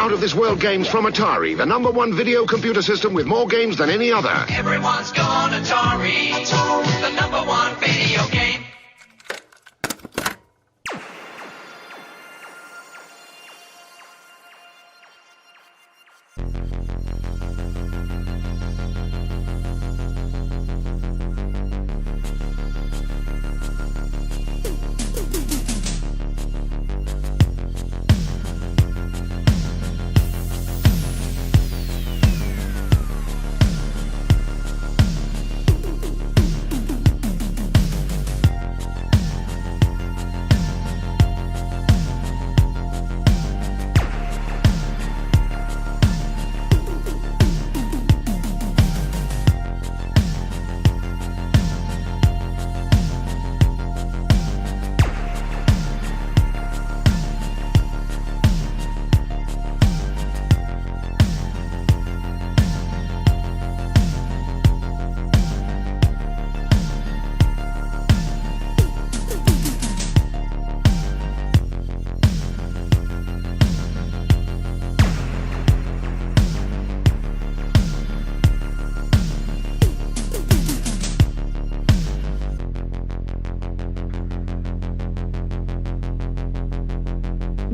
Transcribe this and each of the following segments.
out-of-this-world games from Atari, the #1 video computer system with more games than any other. Everyone's gone Atari, the #1 video game.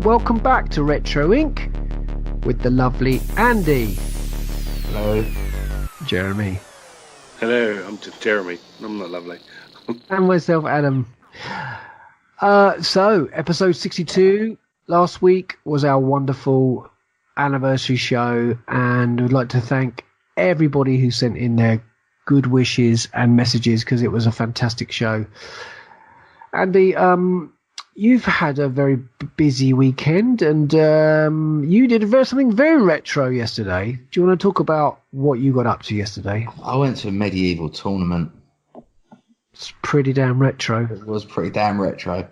Welcome back to Retro Inc. with the lovely Andy. Hello. Jeremy. Hello, I'm just Jeremy. I'm not lovely. And myself, Adam. So, episode 62 last week was our wonderful anniversary show, and we'd like to thank everybody who sent in their good wishes and messages because it was a fantastic show. Andy, you've had a very busy weekend, and you did something very retro yesterday. Do you want to talk about what you got up to yesterday? I went to a medieval tournament. It's pretty damn retro. It was pretty damn retro.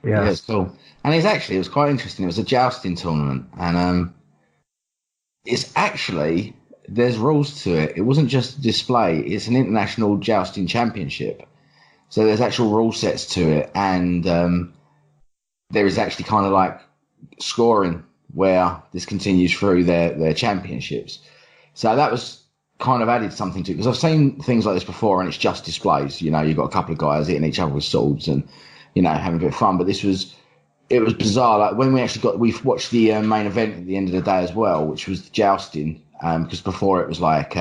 Yeah, it's cool. And it was quite interesting. It was a jousting tournament, and there's rules to it. It wasn't just a display. It's an international jousting championship. So there's actual rule sets to it, and there is actually kind of like scoring where this continues through their championships. So that was kind of added something to it, because I've seen things like this before and it's just displays. You know, you've got a couple of guys hitting each other with swords and, you know, having a bit of fun. But it was bizarre. Like when we watched the main event at the end of the day as well, which was jousting, because before it was like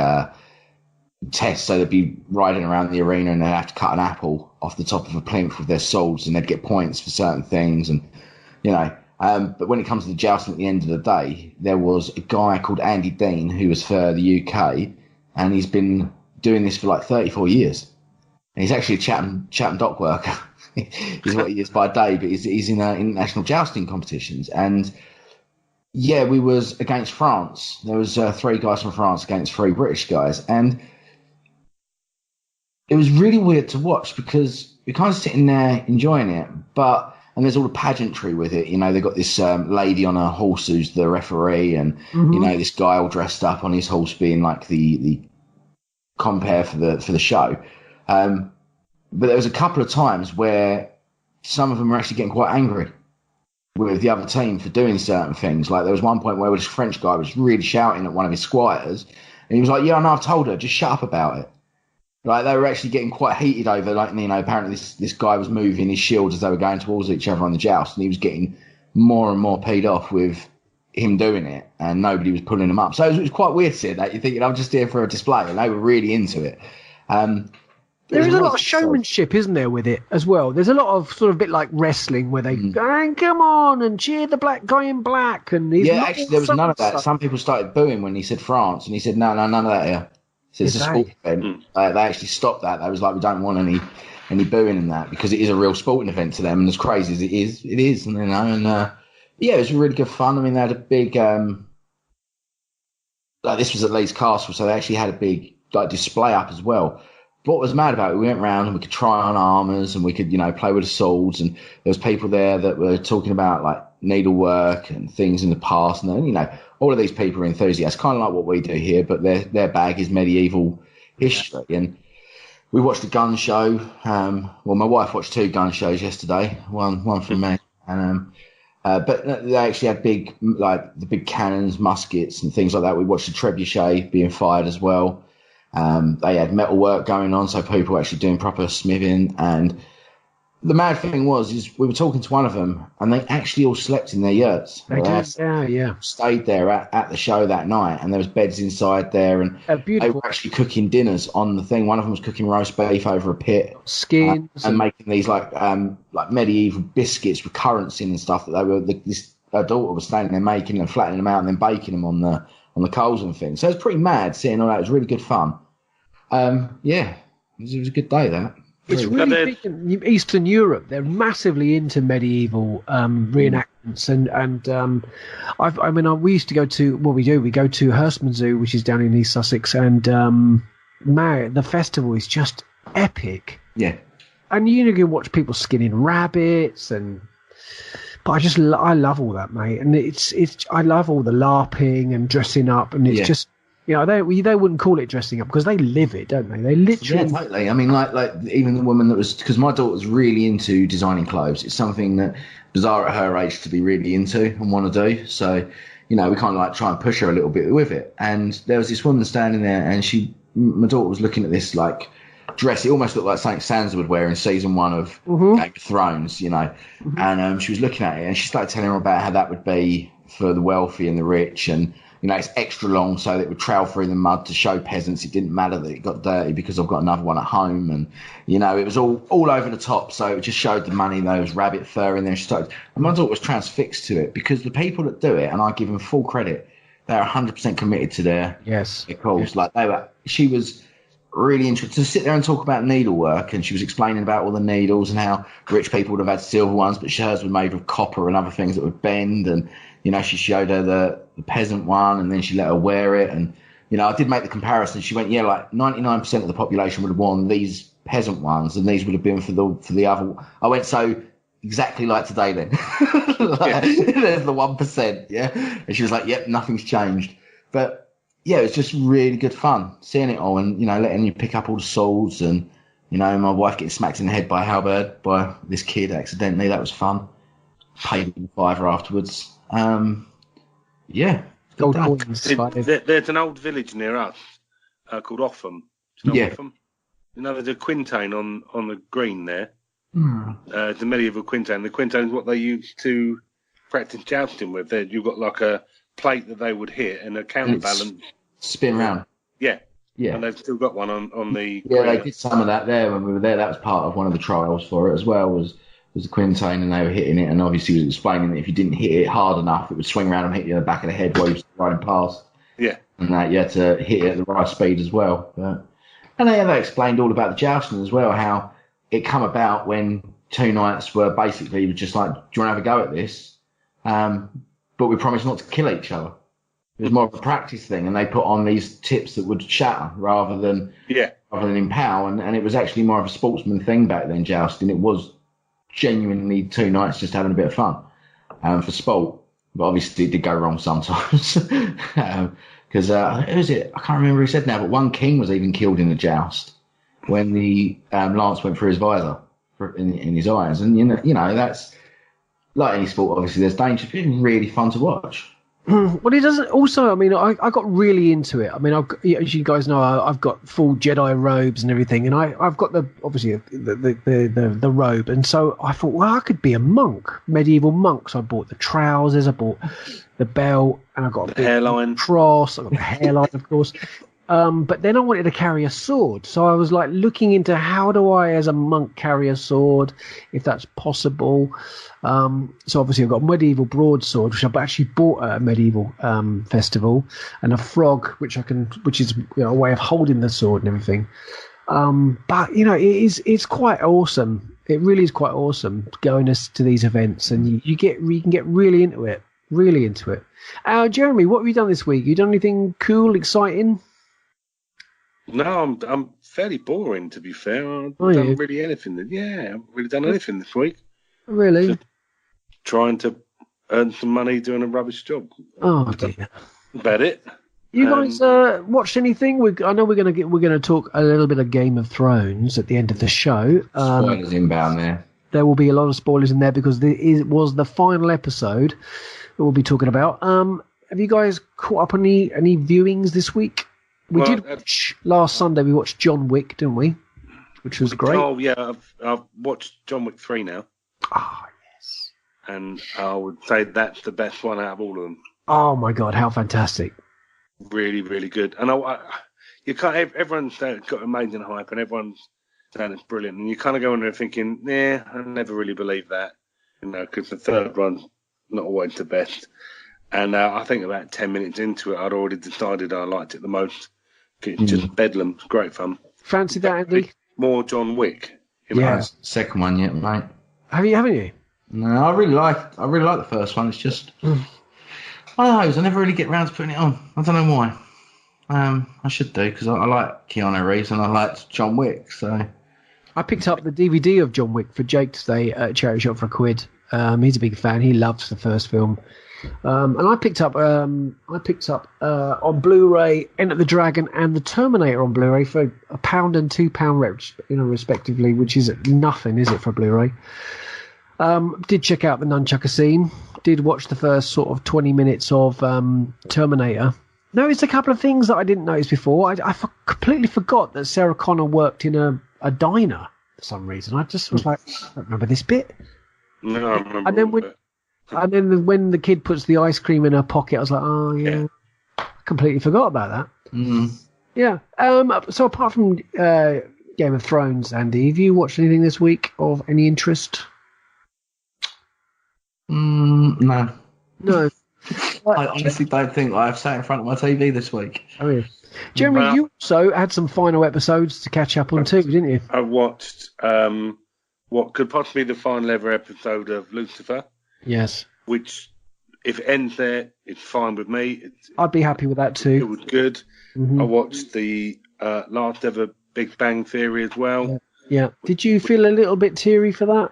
tests, so they'd be riding around the arena and they'd have to cut an apple off the top of a plinth with their swords, and they'd get points for certain things, and you know. But when it comes to the jousting at the end of the day, there was a guy called Andy Dean who was for the UK, and he's been doing this for like 34 years. And he's actually a Chatham dock worker. Is what he is by day, but he's in international jousting competitions. And yeah, we was against France. There was 3 guys from France against 3 British guys, and it was really weird to watch because we're kind of sitting there enjoying it, and there's all the pageantry with it. You know, they've got this lady on a horse who's the referee, and you know, this guy all dressed up on his horse being like the compere for the show. But there was a couple of times where some of them were actually getting quite angry with the other team for doing certain things. Like there was one point where this French guy was really shouting at one of his squires, and he was like, "Yeah, I know, I've told her, just shut up about it." Like they were actually getting quite heated over, like, you know, apparently this guy was moving his shield as they were going towards each other on the joust, and he was getting more and more peed off with him doing it, and nobody was pulling him up. So it was quite weird seeing that. You're thinking, I'm just here for a display, and they were really into it. There is a lot of showmanship, isn't there, with it as well? There's a lot of sort of bit like wrestling where they go, come on, and cheer the black guy in black. And he's actually, there was none of that. Stuff. Some people started booing when he said France, and he said, no, none of that here. So it's a sport event. They actually stopped that. They was like, we don't want any booing in that, because it is a real sporting event to them. And as crazy as it is, and you know, and yeah, it was really good fun. I mean, they had a big, like this was at Leeds Castle, so they actually had a big like display up as well. But what was mad about it, we went around and we could try on armours and we could, you know, play with the swords, and there was people there that were talking about like needlework and things in the past, and then, you know, all of these people are enthusiasts, kind of like what we do here, but their bag is medieval history. And we watched a gun show. Well, my wife watched 2 gun shows yesterday, one from me, and But they actually had big, like the big cannons, muskets, and things like that. We watched the trebuchet being fired as well. They had metal work going on, so people were actually doing proper smithing. And the mad thing is we were talking to one of them, and they actually all slept in their yurts. They did, yeah. Stayed there at the show that night, and there was beds inside there, and they were actually cooking dinners on the thing. One of them was cooking roast beef over a pit, skins, and making these like medieval biscuits with currants in and stuff that they were. Her daughter was standing there making them, flattening them out, and then baking them on the coals and things. So it was pretty mad seeing all that. It was really good fun. It was a good day that. It's really big in Eastern Europe. They're massively into medieval reenactments, and we used to go to we go to Hurstman Zoo, which is down in East Sussex, and the festival is just epic. Yeah, and you can watch people skinning rabbits, but I love all that, mate, and I love all the LARPing and dressing up, and it's just. You know, they wouldn't call it dressing up because they live it, don't they? They literally. Yeah, totally. I mean, like even the woman that was, because my daughter's really into designing clothes. It's something that bizarre at her age to be really into and want to do. So, you know, we kind of like try and push her a little bit with it. And there was this woman standing there, and my daughter was looking at this like dress. It almost looked like something Sansa would wear in season 1 of Game of Thrones, you know. Mm-hmm. And she was looking at it, and she started telling her about how that would be for the wealthy and the rich, and you know, it's extra long so that it would trail through the mud to show peasants it didn't matter that it got dirty because I've got another one at home. And, you know, it was all over the top. So it just showed the money, there was rabbit fur in there. And my daughter was transfixed to it because the people that do it, and I give them full credit, they're 100% committed to their cause. Like she was really interested to sit there and talk about needlework, and she was explaining about all the needles and how rich people would have had silver ones, but hers were made of copper and other things that would bend. And, you know, she showed her the peasant one, and then she let her wear it. And, you know, I did make the comparison. She went, like 99% of the population would have worn these peasant ones, and these would have been for the other. I went, so exactly like today then. There's the 1%, yeah. And she was like, yep, nothing's changed. But yeah, it was just really good fun seeing it all, and, you know, letting you pick up all the swords, and, you know, my wife getting smacked in the head by a halberd by this kid accidentally. That was fun. Paid him $5 afterwards. Gold coins. There's an old village near us called Offham. Do you know Offham? You know, there's a quintain on the green there. The medieval quintain. The quintain is what they used to practice jousting with. You've got like a plate that they would hit and a counterbalance. Spin round. Yeah. And they've still got one on the. Yeah, they did some of that there when we were there. That was part of one of the trials for it as well. Was the quintain, and they were hitting it, and obviously he was explaining that if you didn't hit it hard enough, it would swing around and hit you in the back of the head while you were riding past. Yeah. And that you had to hit it at the right speed as well. And they explained all about the jousting as well, how it come about when two knights were basically just like, do you want to have a go at this? But we promised not to kill each other. It was more of a practice thing, and they put on these tips that would shatter rather than impale, and it was actually more of a sportsman thing back then, jousting. It was genuinely two knights just having a bit of fun for sport, but obviously it did go wrong sometimes because who was it? I can't remember who said now, but one king was even killed in the joust when the lance went through his visor in his eyes. And you know that's like any sport, obviously there's danger. It's really fun to watch. Well, it doesn't. Also, I mean, I got really into it. I mean, as you guys know, I've got full Jedi robes and everything, and I've got the robe, and so I thought, well, I could be a monk, medieval monk. So I bought the trousers, I bought the belt, and I got a big hairline cross. I got the hairline, of course. But then I wanted to carry a sword, so I was like looking into how do I, as a monk, carry a sword, if that's possible. So obviously I've got a medieval broadsword, which I actually bought at a medieval festival, and a frog, which is a way of holding the sword and everything. But it's quite awesome. It really is quite awesome going to these events, and you can get really into it. Really into it. Jeremy, what have you done this week? You done anything cool, exciting? No, I'm fairly boring, to be fair. I haven't done really anything. I haven't really done anything this week. Really? Just trying to earn some money doing a rubbish job. Oh dear. About it. You guys watched anything? I know we're gonna talk a little bit of Game of Thrones at the end of the show. Spoilers inbound there. there will be a lot of spoilers in there because it was the final episode that we'll be talking about. Have you guys caught up on any viewings this week? We did watch last Sunday. We watched John Wick, didn't we? Which was great. Oh yeah, I've watched John Wick 3 now. Ah, yes. And I would say that's the best one out of all of them. Oh my God, how fantastic! Really, really good. And you can't. Everyone's got amazing hype, and everyone's saying it's brilliant. And you kind of go in there thinking, "Yeah, I never really believe that," because the third one's not always the best. And I think about 10 minutes into it, I'd already decided I liked it the most. It's just bedlam. It's great fun. Fancy that, Andy? More John Wick. Yeah. Second one yet, mate. Haven't you? No, I really like the first one. It's just one of those. I never really get around to putting it on. I don't know why. I should do because I like Keanu Reeves and I liked John Wick. So I picked up the DVD of John Wick for Jake today at a charity shop for £1. He's a big fan. He loves the first film. And I picked up on Blu-ray Enter the Dragon and the Terminator on Blu-ray for £1 and £2, respectively, which is nothing, is it, for Blu-ray? Did check out the nunchucker scene. Did watch the first sort of 20 minutes of Terminator. Noticed a couple of things that I didn't notice before. I completely forgot that Sarah Connor worked in a diner for some reason. I just was like, I don't remember this bit. No, I remember. And then when the kid puts the ice cream in her pocket, I was like, oh, yeah. I completely forgot about that. Mm. Yeah. So apart from Game of Thrones, Andy, have you watched anything this week of any interest? No. No. I honestly don't think I've sat in front of my TV this week. Oh, yeah. Jeremy, you also had some final episodes to catch up on too, didn't you? I watched what could possibly be the final ever episode of Lucifer. Yes. Which, if it ends there, it's fine with me. I'd be happy with that too. It was good. Mm-hmm. I watched the last ever Big Bang Theory as well. Yeah. Did you feel a little bit teary for that?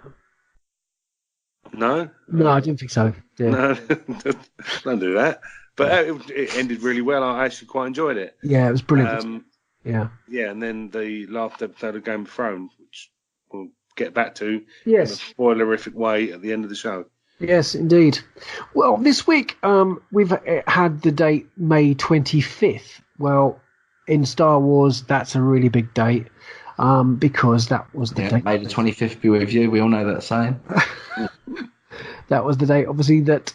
No? No, I didn't think so. Yeah. No, don't do that. But it ended really well. I actually quite enjoyed it. Yeah, it was brilliant. Yeah, and then the last episode of Game of Thrones, which we'll get back to in a spoilerific way at the end of the show. Yes, indeed. Well, this week we've had the date May 25th. Well, in Star Wars, that's a really big date because that was the date. May the 25th be with you. We all know that saying. That was the date, obviously, that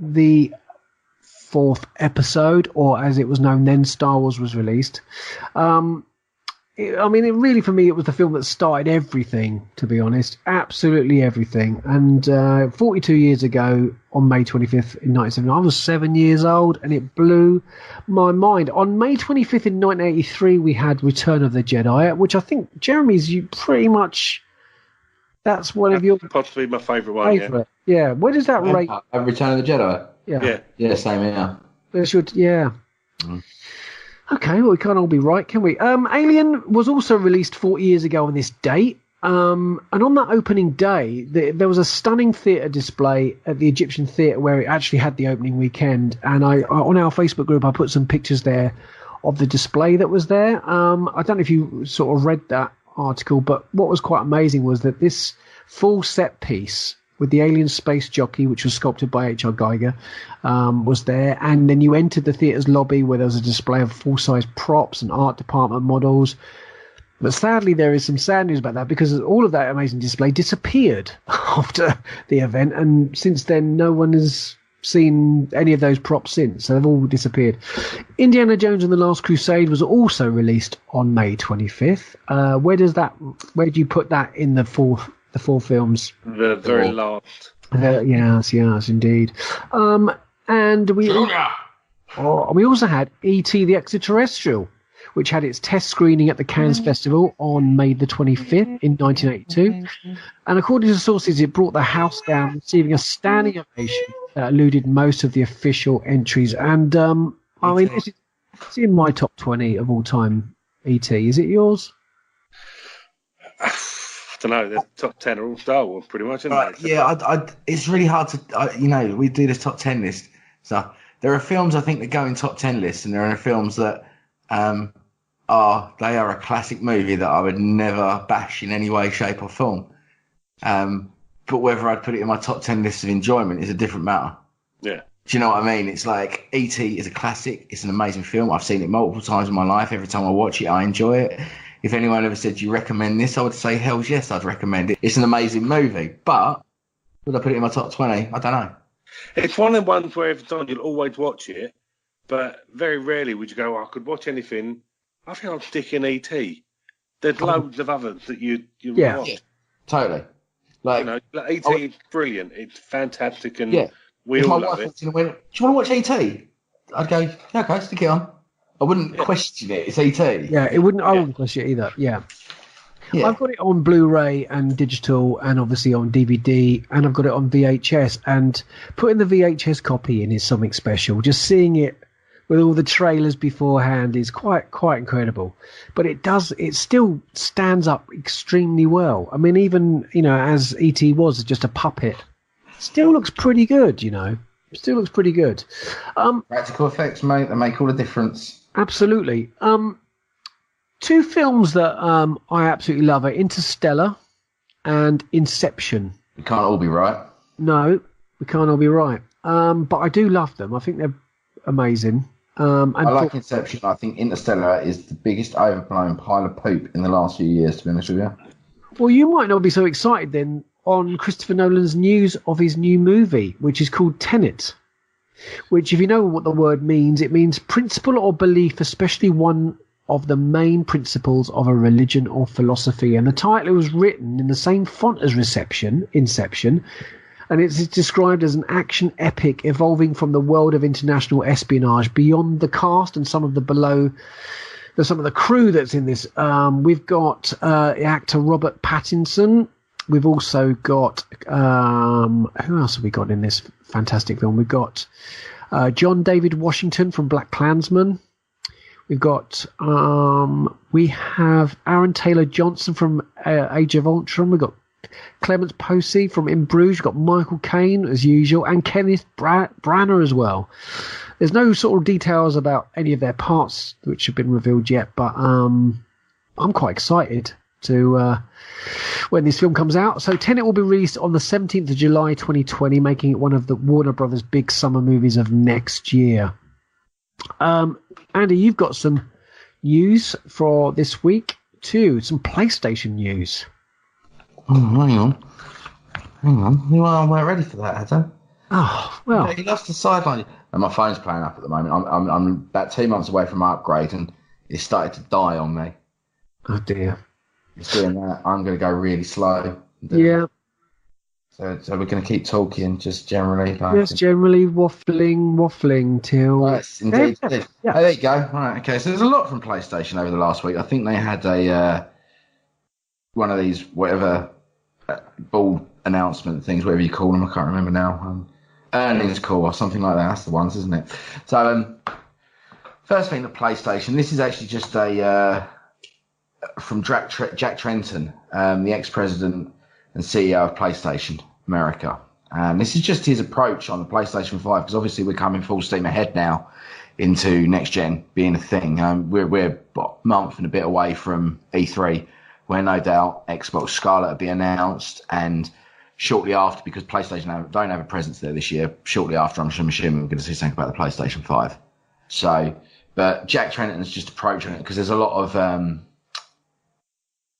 the fourth episode, or as it was known then, Star Wars was released. Really, for me, it was the film that started everything, to be honest. Absolutely everything. And 42 years ago, on May 25th in 1970, I was 7 years old, and it blew my mind. On May 25th in 1983, we had Return of the Jedi, which I think, Jeremy's, you pretty much... That's one of your... Possibly my favourite one, yeah. Where does that rate... Return of the Jedi? Yeah. Yeah, same here. Yeah. Mm. Okay, well, we can't all be right, can we? Alien was also released 40 years ago on this date. And on that opening day, there was a stunning theatre display at the Egyptian Theatre where it actually had the opening weekend. And I on our Facebook group, I put some pictures there of the display that was there. I don't know if you sort of read that article, but what was quite amazing was that this full set piece with the alien space jockey, which was sculpted by H.R. Geiger, was there. And then you entered the theatre's lobby where there was a display of full-size props and art department models. But sadly, there is some sad news about that because all of that amazing display disappeared after the event. And since then, no one has seen any of those props since. So they've all disappeared. Indiana Jones and the Last Crusade was also released on May 25th. Where do you put that in the four films? The very last. Yes, indeed. And we also had E.T. the Extraterrestrial, which had its test screening at the Cannes Festival on May the 25th in 1982. And according to sources, it brought the house down, receiving a standing ovation that eluded most of the official entries. And, it's in my top 20 of all time, E.T. Is it yours? I don't know. The top 10 are all Star Wars, pretty much, isn't they? Yeah, it's really hard to, we do this top 10 list. So there are films, I think, that go in top 10 lists, and there are films that they are a classic movie that I would never bash in any way, shape, or form. But whether I'd put it in my top 10 list of enjoyment is a different matter. Yeah. Do you know what I mean? It's like E.T. is a classic. It's an amazing film. I've seen it multiple times in my life. Every time I watch it, I enjoy it. If anyone ever said, do you recommend this? I would say, hell yes, I'd recommend it. It's an amazing movie. But would I put it in my top 20? I don't know. It's one of the ones where every time you'll always watch it, but very rarely would you go, I could watch anything. I think I'll stick in E.T. There's loads of others that you watch. Yeah, totally. Like, E.T. is brilliant. It's fantastic, and we if all my love wife it. walked in and went, do you want to watch E.T.? I'd go, yeah, okay, stick it on. I wouldn't question it. It's E.T. Yeah, it wouldn't. I wouldn't question it either. Yeah. Yeah. I've got it on Blu-ray and digital, and obviously on DVD, and I've got it on VHS. And putting the VHS copy in is something special. Just seeing it with all the trailers beforehand is quite incredible. But it still stands up extremely well. I mean, even as E.T. was just a puppet, still looks pretty good. Still looks pretty good. Practical effects, mate, they make all the difference. Absolutely. Two films that I absolutely love are Interstellar and Inception. We can't all be right. No, we can't all be right. But I do love them. I think they're amazing. And I like Inception. I think Interstellar is the biggest overblown pile of poop in the last few years, to be honest with you. Well, you might not be so excited then on Christopher Nolan's news of his new movie, which is called Tenet. Which, if you know what the word means, it means principle or belief, especially one of the main principles of a religion or philosophy. And the title was written in the same font as Inception, and it's described as an action epic evolving from the world of international espionage beyond the cast and some of the crew that's in this. We've got actor Robert Pattinson. We've also got who else have we got in this fantastic film? We've got John David Washington from Black Klansman. We've got we have Aaron Taylor Johnson from Age of Ultron. We've got Clemens Posey from In Bruges. We've got Michael Caine as usual, and Kenneth Branagh as well. There's no sort of details about any of their parts which have been revealed yet, but I'm quite excited to when this film comes out. So Tenet will be released on the 17th of July 2020, making it one of the Warner Brothers' big summer movies of next year. Andy, you've got some news for this week too, some PlayStation news. Oh, hang on. You weren't ready for that, Adam. Oh, well. He loves the sideline. And my phone's playing up at the moment. I'm about 2 months away from my upgrade, and it's started to die on me. Oh, dear. It's doing that. I'm going to go really slow. Yeah. So we're going to keep talking, just generally. Yes, generally waffling till... Yes, indeed. Yeah. Oh, there you go. All right, okay. So there's a lot from PlayStation over the last week. I think they had one of these, whatever, ball announcement things, whatever you call them. I can't remember now. Earnings call or something like that. That's the ones, isn't it? So, first thing, the PlayStation. This is actually just from Jack Tretton, the ex-president and CEO of PlayStation America. And this is just his approach on the PlayStation 5, because obviously we're coming full steam ahead now into next gen being a thing. We're a month and a bit away from E3, where no doubt Xbox Scarlet will be announced, and shortly after, because PlayStation don't have a presence there this year, shortly after, I'm assuming we're going to see something about the PlayStation 5. So, but Jack Tretton's just approaching it, because there's a lot of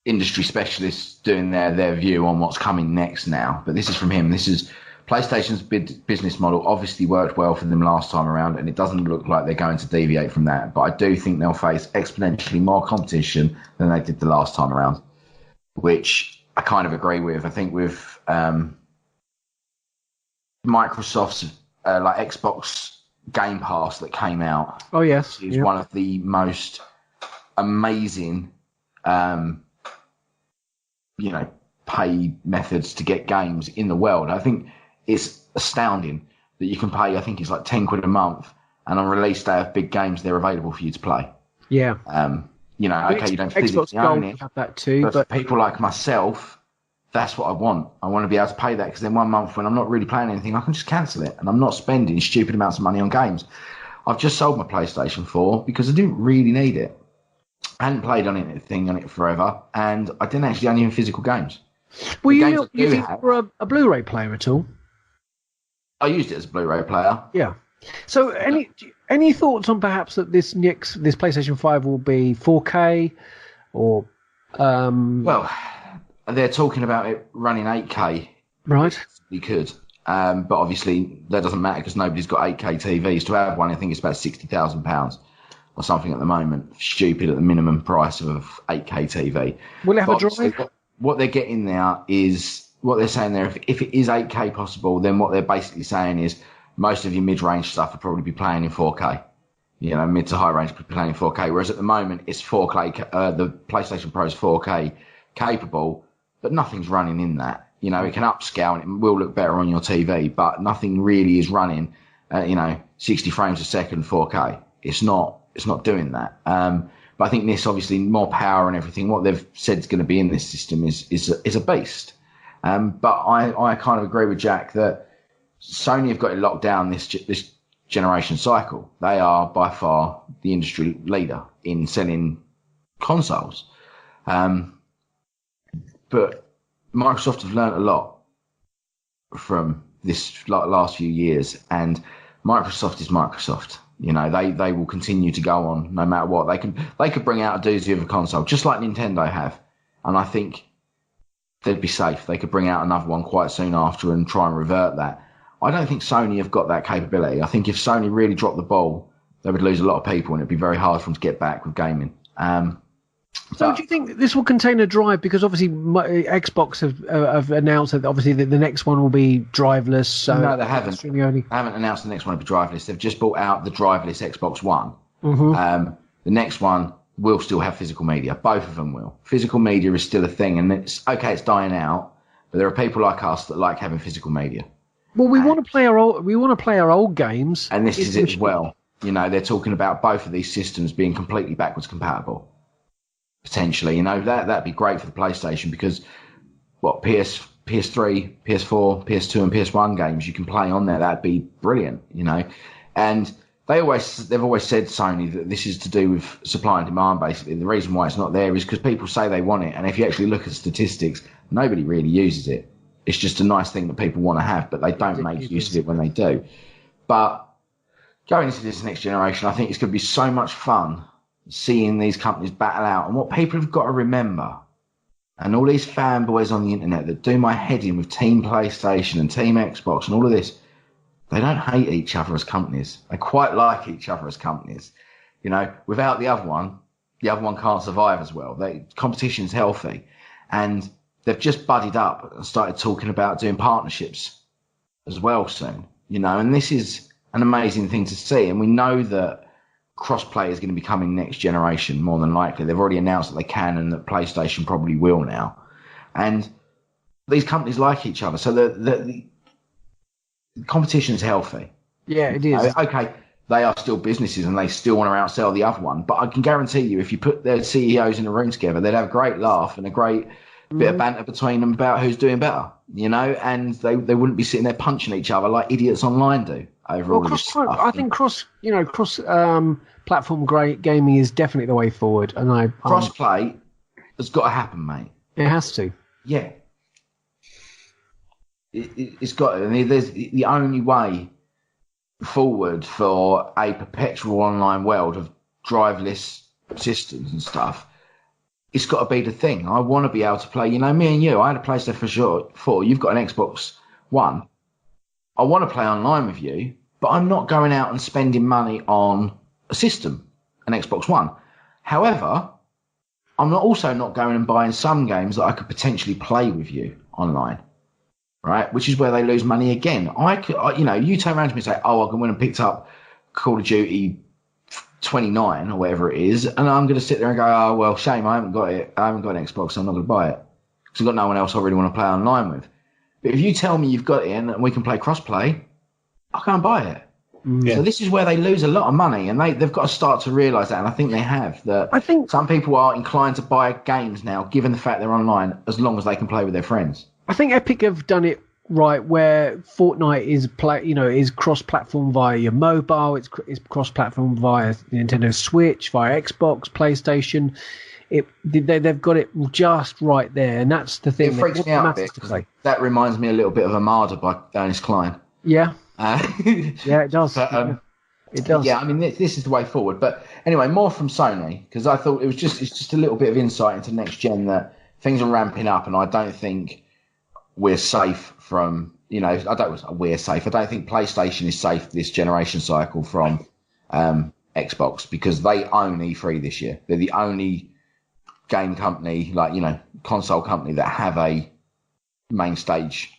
industry specialists doing their view on what's coming next now. But this is from him. This is PlayStation's business model obviously worked well for them last time around, and it doesn't look like they're going to deviate from that. But I do think they'll face exponentially more competition than they did the last time around, which I kind of agree with. I think with Microsoft's like Xbox Game Pass that came out. Oh, yes. Is one of the most amazing pay methods to get games in the world. I think it's astounding that you can pay, I think it's like 10 quid a month, and on release day of big games, they're available for you to play. Yeah. You don't physically own it. Have that too, but people like myself, that's what I want. I want to be able to pay that, because then 1 month when I'm not really playing anything, I can just cancel it, and I'm not spending stupid amounts of money on games. I've just sold my PlayStation 4 because I didn't really need it. I hadn't played on it forever, and I didn't actually own any physical games. Were The you games not I do using have- it for a Blu-ray player at all? I used it as a Blu-ray player. Yeah. So, any thoughts on perhaps that this PlayStation 5 will be 4K or? Well, they're talking about it running 8K. Right. You could, but obviously that doesn't matter because nobody's got 8K TVs. To have one, I think it's about £60,000 or something at the moment. Stupid at the minimum price of 8K TV. Will it have But a drive? what they're getting there is what they're saying there. If it is 8K possible, then what they're basically saying is most of your mid-range stuff will probably be playing in 4K. You know, mid to high range will be playing in 4K. Whereas at the moment it's 4K. The PlayStation Pro is 4K capable, but nothing's running in that. You know, it can upscale and it will look better on your TV, but nothing really is running, 60 frames a second 4K. It's not doing that. But I think this, obviously, more power and everything, what they've said is going to be in this system is a beast. But I kind of agree with Jack that Sony have got it locked down this generation cycle. They are by far the industry leader in selling consoles. But Microsoft have learned a lot from this last few years, and Microsoft is Microsoft. You know, they will continue to go on no matter what. They could bring out a doozy of a console, just like Nintendo have, and I think they'd be safe. They could bring out another one quite soon after and try and revert that. I don't think Sony have got that capability. I think if Sony really dropped the ball, they would lose a lot of people, and it'd be very hard for them to get back with gaming. So do you think this will contain a drive? Because obviously Xbox have announced that obviously the next one will be driveless. So no, they haven't. Streaming only. They haven't announced the next one will be driveless. They've just brought out the driveless Xbox One. Mm-hmm. The next one will still have physical media. Both of them will. Physical media is still a thing, and it's dying out. But there are people like us that like having physical media. Well, we want to play our old games, and this is it as well. You know, they're talking about both of these systems being completely backwards compatible. Potentially, you know, that'd be great for the PlayStation because PS3, PS4, PS2 and PS1 games you can play on there. That'd be brilliant, you know. And they've always said, Sony, that this is to do with supply and demand, basically. The reason why it's not there is because people say they want it, and if you actually look at statistics, nobody really uses it. It's just a nice thing that people want to have, but they don't make use of it when they do. But going into this next generation, I think it's going to be so much fun seeing these companies battle out. And what people have got to remember, and all these fanboys on the internet that do my head in with Team PlayStation and Team Xbox and all of this, they don't hate each other as companies. They quite like each other as companies. You know, without the other one can't survive as well. Competition's healthy. And they've just buddied up and started talking about doing partnerships as well soon. You know, and this is an amazing thing to see. And we know that cross-play is going to be coming next generation, more than likely. They've already announced that they can and that PlayStation probably will now. And these companies like each other. So the competition is healthy. Yeah, it is. Okay, they are still businesses and they still want to outsell the other one. But I can guarantee you, if you put their CEOs in a room together, they'd have a great laugh and a great bit of banter between them about who's doing better, you know, and they wouldn't be sitting there punching each other like idiots online do. I think cross platform gaming is definitely the way forward, and cross-play has got to happen, mate. It has to. Yeah, it's got to. I mean, there's the only way forward for a perpetual online world of driveless systems and stuff. It's got to be the thing. I want to be able to play. You know, me and you. I had a PlayStation 4. You've got an Xbox One. I want to play online with you, but I'm not going out and spending money on a system, an Xbox One. However, I'm also not going and buying some games that I could potentially play with you online, right? Which is where they lose money again. You turn around to me and say, "Oh, I went and picked up Call of Duty 29 or whatever it is," and I'm going to sit there and go, "Oh, well, shame, I haven't got it. I haven't got an Xbox, so I'm not going to buy it because I've got no one else I really want to play online with." But if you tell me you've got it and we can play cross-play, I'll go and buy it. Yeah. So this is where they lose a lot of money, and they've got to start to realise that, and I think they have. I think some people are inclined to buy games now, given the fact they're online, as long as they can play with their friends. I think Epic have done it right where Fortnite is cross-platform via your mobile. It's cross-platform via Nintendo Switch, via Xbox, PlayStation. They've got it just right there, and that's the thing. It freaks me out a bit because that reminds me a little bit of Armada by Ernest Cline. Yeah, yeah, it does. But, it does. Yeah, I mean, this is the way forward. But anyway, more from Sony, because I thought it's just a little bit of insight into next gen that things are ramping up, and I don't think we're safe from, we're safe. I don't think PlayStation is safe this generation cycle from Xbox, because they own E3 this year. They're the only game company, console company that have a main stage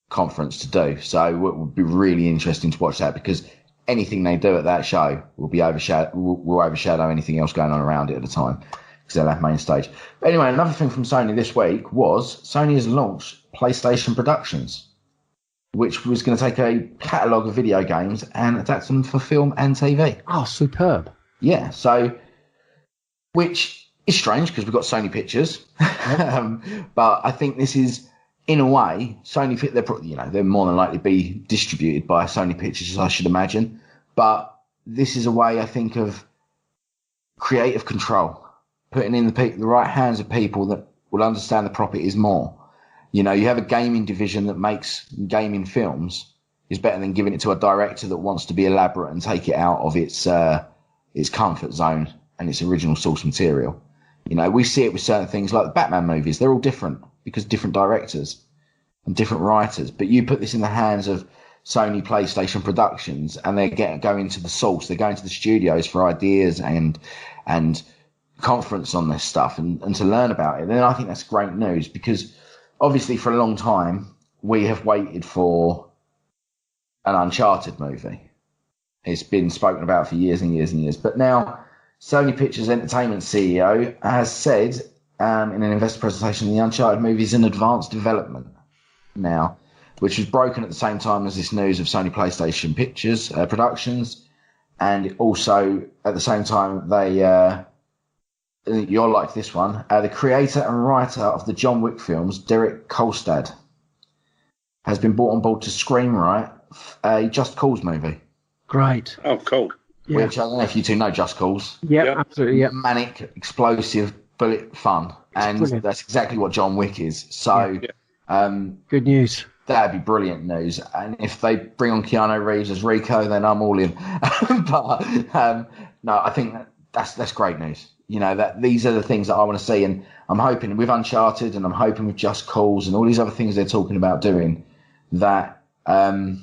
conference to do. So it would be really interesting to watch that, because anything they do at that show will overshadow anything else going on around it at the time, because they'll have main stage. But anyway, another thing from Sony this week was Sony has launched PlayStation Productions, which was going to take a catalogue of video games and adapt them for film and TV. Oh, superb. Yeah, so, which is strange because we've got Sony Pictures, but I think this is, in a way, Sony, they're more than likely be distributed by Sony Pictures, I should imagine, but this is a way, I think, of creative control, putting in the right hands of people that will understand the properties more. You have a gaming division that makes gaming films is better than giving it to a director that wants to be elaborate and take it out of its comfort zone and its original source material. We see it with certain things like the Batman movies. They're all different because different directors and different writers. But you put this in the hands of Sony PlayStation Productions, and they're going to the source. They're going to the studios for ideas and conference on this stuff and to learn about it. Then I think that's great news, because obviously for a long time we have waited for an Uncharted movie. It's been spoken about for years and years and years. But now Sony Pictures Entertainment CEO has said in an investor presentation the Uncharted movie is in advanced development now, which was broken at the same time as this news of Sony PlayStation Pictures Productions. And also at the same time you'll like this one. The creator and writer of the John Wick films, Derek Kolstad, has been brought on board to screenwrite a Just Cause movie. Great. Oh, cool. Yeah. Which I don't know if you two know Just Cause. Yeah, absolutely. Yeah. Manic, explosive, bullet fun. And brilliant. That's exactly what John Wick is. So, good news. That'd be brilliant news. And if they bring on Keanu Reeves as Rico, then I'm all in. But no, I think that's great news. That these are the things that I want to see, and I'm hoping with Uncharted, and I'm hoping with Just Cause, and all these other things they're talking about doing, that they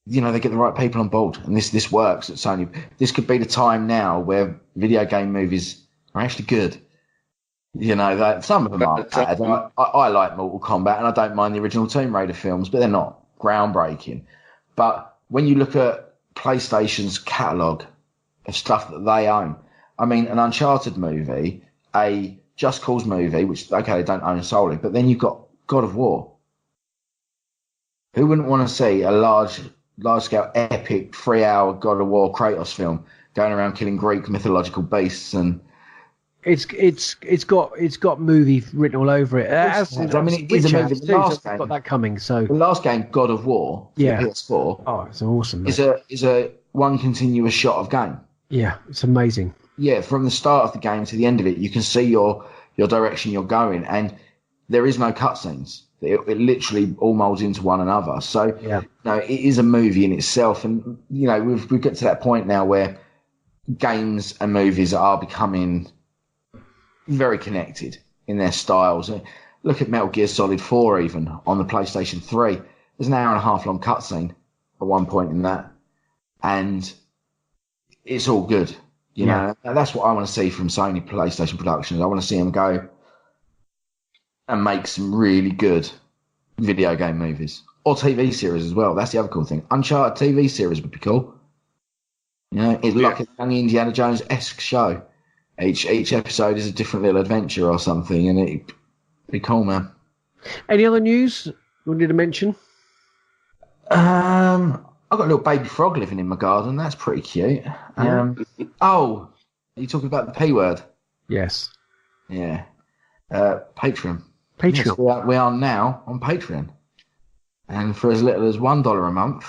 get the right people on board, and this works at Sony. This could be the time now where video game movies are actually good. That some of them are bad. I like Mortal Kombat, and I don't mind the original Tomb Raider films, but they're not groundbreaking. But when you look at PlayStation's catalogue of stuff that they own, I mean, an Uncharted movie, a Just Cause movie, which, okay, they don't own solely, but then you've got God of War. Who wouldn't want to see a large-scale, epic, 3-hour God of War Kratos film going around killing Greek mythological beasts? And it's got movie written all over it. I mean, it is a movie. The last game got that coming. So the last game, God of War, for the PS4, oh, it's awesome. Is a one continuous shot of game. Yeah, it's amazing. Yeah, from the start of the game to the end of it, you can see your direction you're going, and there is no cutscenes. It literally all molds into one another. So, no, it is a movie in itself, and we've got to that point now where games and movies are becoming very connected in their styles. Look at Metal Gear Solid 4 even on the PlayStation 3. There's an hour and a half long cutscene at one point in that, and it's all good. And that's what I want to see from Sony PlayStation Productions. I want to see them go and make some really good video game movies or TV series as well. That's the other cool thing. Uncharted TV series would be cool. It's like a young Indiana Jones-esque show. Each episode is a different little adventure or something, and it'd be cool, man. Any other news you wanted to mention? I've got a little baby frog living in my garden. That's pretty cute. Are you talking about the P word? Yes. Yeah. Patreon. Patreon. Yes, we are now on Patreon. And for as little as $1 a month,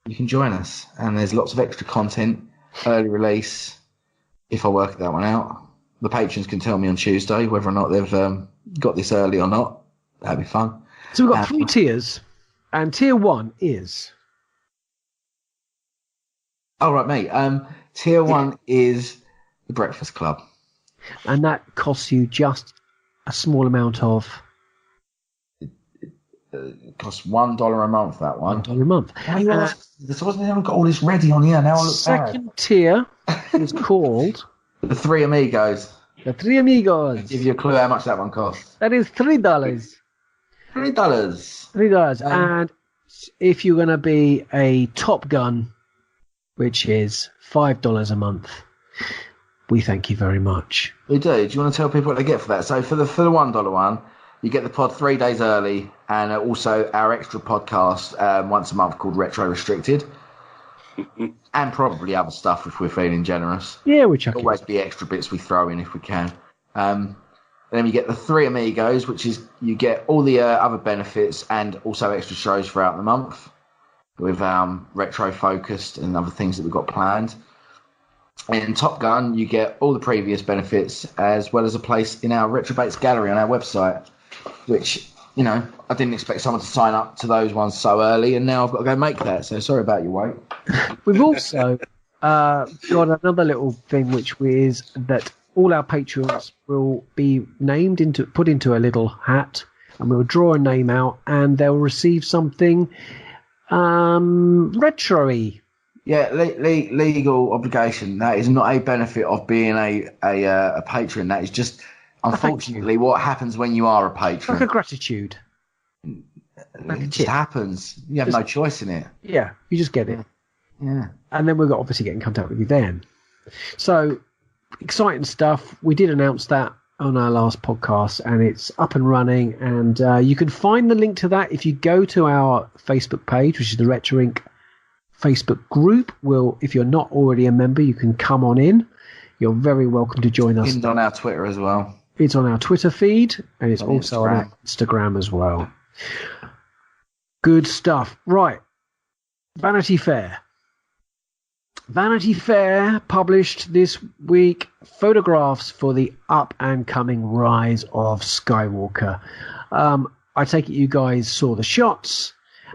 you can join us. And there's lots of extra content, early release, if I work that one out. The patrons can tell me on Tuesday whether or not they've got this early or not. That'd be fun. So we've got 3 tiers. And tier 1 is... Oh, right, mate. Tier 1 is the Breakfast Club. And that costs you just a small amount of... It costs $1 a month, that one. $1 a month. This wasn't even got all this ready on here. Now I look second tier is called... The Three Amigos. The Three Amigos. Give you a clue how much that one costs. That is $3. $3. $3. And if you're going to be a Top Gun, which is $5 a month, we thank you very much. We do. Do you want to tell people what they get for that? So for the $1 one, you get the pod 3 days early, and also our extra podcast once a month called Retro Restricted. And probably other stuff if we're feeling generous. Yeah, we chuck always be extra bits we throw in if we can. And then you get the Three Amigos, which is you get all the other benefits and also extra shows throughout the month with retro focused and other things that we've got planned. And in Top Gun, you get all the previous benefits as well as a place in our Retrobates gallery on our website, which, you know, I didn't expect someone to sign up to those ones so early, and now I've got to go make that. So sorry about your wait. We've also got another little thing, which is that all our patrons will be put into a little hat, and we'll draw a name out, and they'll receive something retro-y. Yeah, legal obligation. That is not a benefit of being a patron. That is just, unfortunately, what happens when you are a patron. Like a gratitude. It just happens. You have no choice in it. Yeah, you just get it. Yeah. And then we've got obviously get in contact with you then. So, exciting stuff. We did announce that on our last podcast, and it's up and running. And you can find the link to that if you go to our Facebook page, which is the Retro Inc. Facebook group. If you're not already a member, you can come on in. You're very welcome to join us. It's on our Twitter as well. It's on our Twitter feed, and it's also on our Instagram as well. Good stuff. Right. Vanity Fair. Vanity Fair published this week photographs for the up-and-coming rise of Skywalker. I take it you guys saw the shots,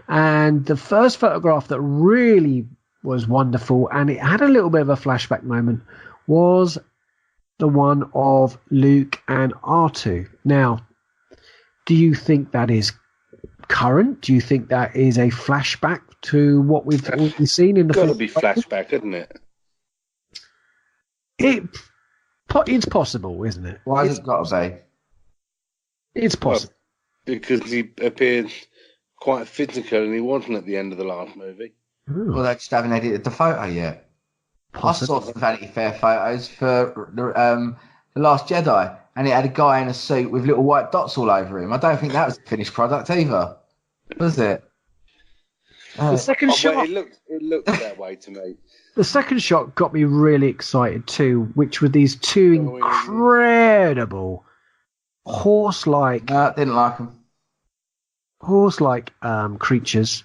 and the first photograph that really was wonderful, and it had a little bit of a flashback moment, was the one of Luke and R2. Now, do you think that is current? Do you think that is a flashback to what we've already seen in the film? It's got to be flashback, isn't it? It's possible, isn't it? Why has it got to be? It's possible. Well, because he appeared quite physical and he wasn't at the end of the last movie. Ooh. Well, they just haven't edited the photo yet. Possibly. I saw the Vanity Fair photos for The Last Jedi, and it had a guy in a suit with little white dots all over him. I don't think that was the finished product either, was it? The second shot. It looked that way to me. The second shot got me really excited too, which were these two incredible horse-like. Didn't like them. Horse-like creatures.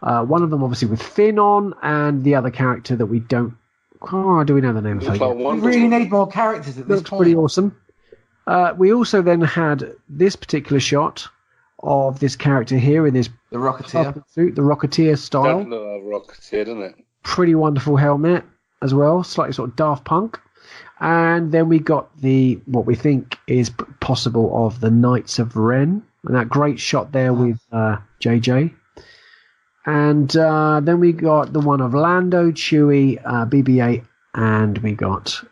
One of them obviously with Finn on, and the other character that we don't. Oh, do we know the name of it? We really need more characters at this point. That's pretty awesome. We also then had this particular shot of this character here in this the Rocketeer suit, the Rocketeer style. Doesn't look like a Rocketeer, doesn't it? Pretty wonderful helmet as well, slightly sort of Daft Punk. And then we got what we think is possible of the Knights of Ren, and that great shot there with JJ. And then we got the one of Lando, Chewie, BB-8, and we got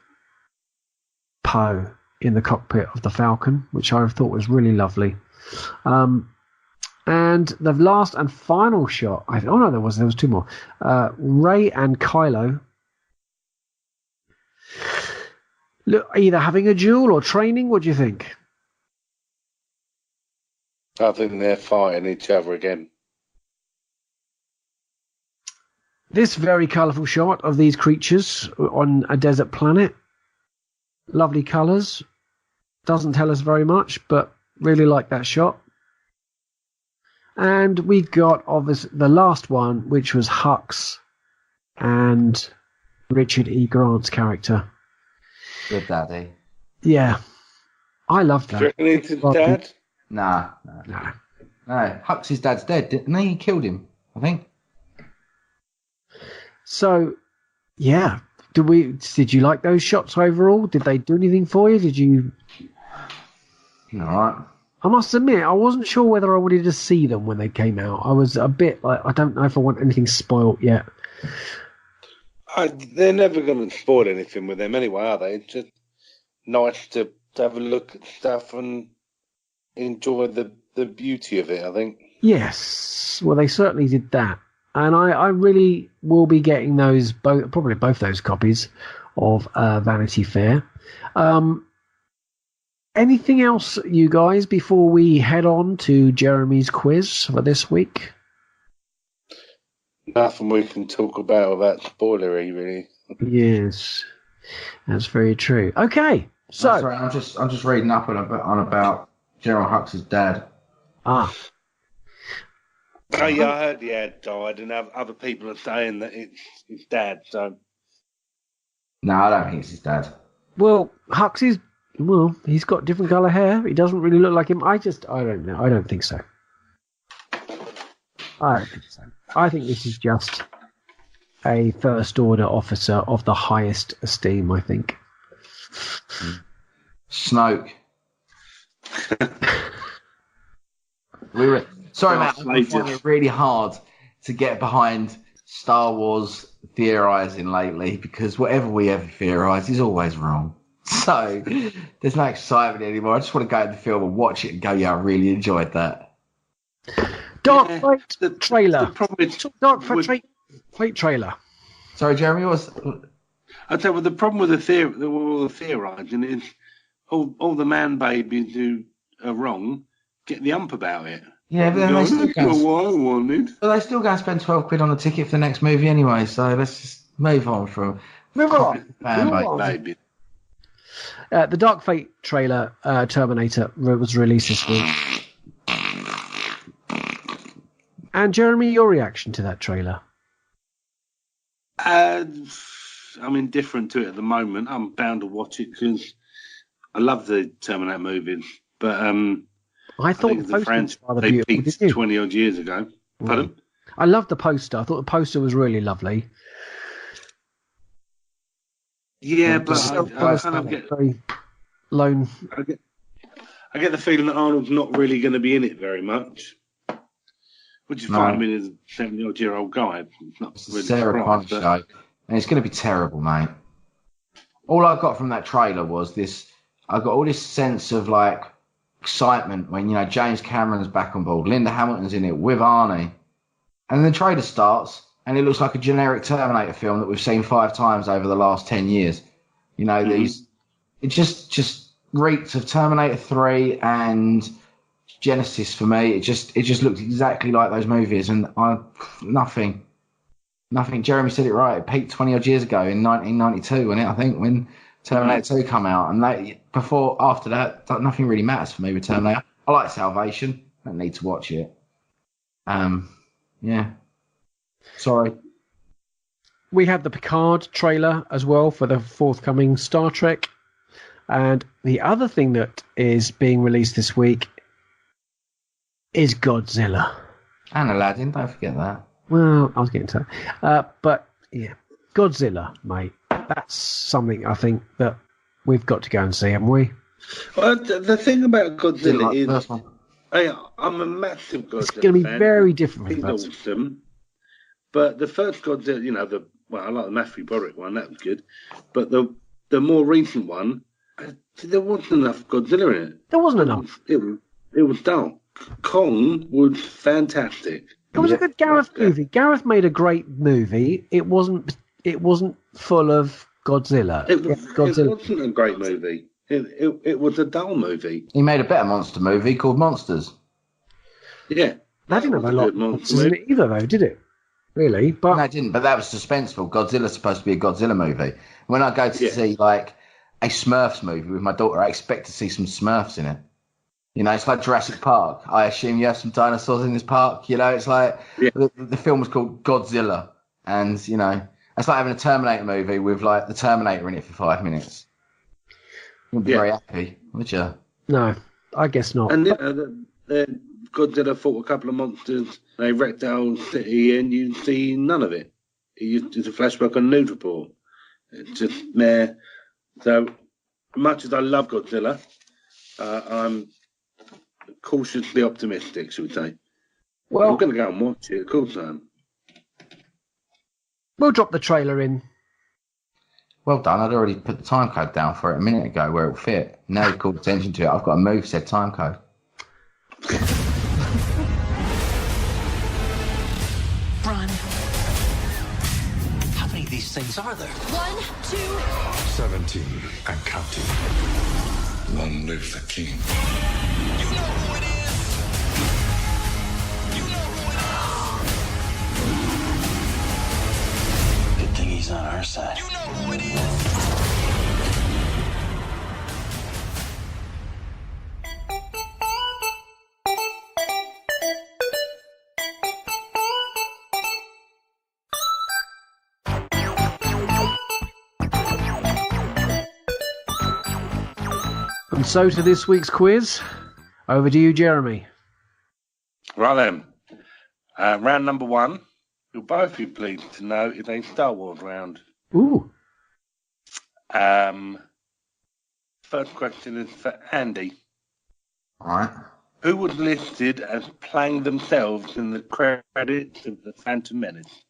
Poe in the cockpit of the Falcon, which I thought was really lovely. And the last and final shot, there was two more. Rey and Kylo look either having a duel or training. What do you think? I think they're fighting each other again. This very colourful shot of these creatures on a desert planet. Lovely colours. Doesn't tell us very much, but Really like that shot. And we got obviously the last one, which was Hux and Richard E. Grant's character. Good daddy. Yeah, I love Do you that. reckon it's his dad? Nah. No, Hux's dad's dead, didn't he? He killed him, I think. So, yeah. Did you like those shots overall? Did they do anything for you? Did you? All right. I must admit, I wasn't sure whether I wanted to see them when they came out. I was a bit like, I don't know if I want anything spoilt yet. They're never going to spoil anything with them anyway, are they? It's just nice to have a look at stuff and enjoy the beauty of it, I think. Yes, well, they certainly did that. And I really will be getting probably both those copies of Vanity Fair. Anything else, you guys, before we head on to Jeremy's quiz for this week? Nothing we can talk about without spoilery, really. Yes, that's very true. Okay, so I'm sorry, I'm just reading up on about General Hux's dad. Ah. Oh, yeah, I heard the dad died, and other people are saying that it's his dad, so... No, I don't think it's his dad. Well, Hux he's got different colour hair. He doesn't really look like him. I don't know. I don't think so. I don't think so. I think this is just a First Order officer of the highest esteem, I think. Snoke. Sorry, Matt, I'm finding it really hard to get behind Star Wars theorising lately because whatever we ever theorise is always wrong. So there's no excitement anymore. I just want to go to the film and watch it and go, yeah, I really enjoyed that. Dark Fate trailer. Dark Fate trailer. Sorry, Jeremy, what was... I'll tell you, the problem with the theorising is all the man babies who are wrong get the ump about it. Yeah, but then they still go they still going to spend £12 on the ticket for the next movie anyway, so let's just move on from... The Dark Fate trailer, Terminator, was released this week. And Jeremy, your reaction to that trailer? I'm indifferent to it at the moment. I'm bound to watch it because I love the Terminator movies, but I thought the franchise they peaked 20 odd years ago. Pardon? I loved the poster. I thought the poster was really lovely. Yeah, but I kind of get very lone. I get the feeling that Arnold's not really going to be in it very much, which is fine. I mean, he's a 70-odd-year-old guy. It's not really Sarah Connor show, and it's going to be terrible, mate. All I got from that trailer was this. I got all this sense of like excitement when James Cameron's back on board, Linda Hamilton's in it with Arnie, and then the trailer starts. And it looks like a generic Terminator film that we've seen 5 times over the last 10 years. It just reeks of Terminator 3 and Genesis for me. It just looked exactly like those movies, and nothing. Jeremy said it right. It peaked 20 odd years ago in 1992, wasn't it? I think when Terminator 2 came out, and after that, nothing really matters for me with Terminator. I like Salvation. I don't need to watch it. Yeah. Sorry. We had the Picard trailer as well for the forthcoming Star Trek. And the other thing that is being released this week is Godzilla. And Aladdin, don't forget that. Well, I was getting to that. But, yeah, Godzilla, mate. That's something I think that we've got to go and see, haven't we? Well, the thing about Godzilla is... I'm a massive Godzilla fan. It's going to be very different. He's awesome. But the first Godzilla, I like the Matthew Broderick one, that was good. But the more recent one, there wasn't enough Godzilla in it. There wasn't enough. It was dull. Kong was fantastic. It was a good Gareth movie. Gareth made a great movie. It wasn't full of Godzilla. It wasn't a great movie. It was a dull movie. He made a better monster movie called Monsters. Yeah. That didn't have a lot of monsters in it either, though, did it? Really? But no, it didn't. But that was suspenseful. Godzilla's supposed to be a Godzilla movie. When I go to see like a Smurfs movie with my daughter, I expect to see some Smurfs in it. You know, it's like Jurassic Park. I assume you have some dinosaurs in this park. You know, it's like the film was called Godzilla, and you know, it's like having a Terminator movie with like the Terminator in it for 5 minutes. You wouldn't be very happy, would you? No, I guess not. And Godzilla fought a couple of monsters. They wrecked the whole city, and you see none of it. It's a flashback on News Report. It's just meh. So much as I love Godzilla, I'm cautiously optimistic, should we say? Well, I'm going to go and watch it. Of course I am. We'll drop the trailer in. Well done. I'd already put the time code down for it a minute ago where it will fit. Now you've called attention to it. I've got a move said time code. Run. How many of these things are there? 1, 2. 17 and counting. Long live the king. You know who it is. You know who it is. Good thing he's on our side. You know who it is. And so to this week's quiz. Over to you, Jeremy. Right then. Round number 1. You'll both be pleased to know is a Star Wars round. Ooh. First question is for Andy. All right. Who was listed as playing themselves in the credits of The Phantom Menace?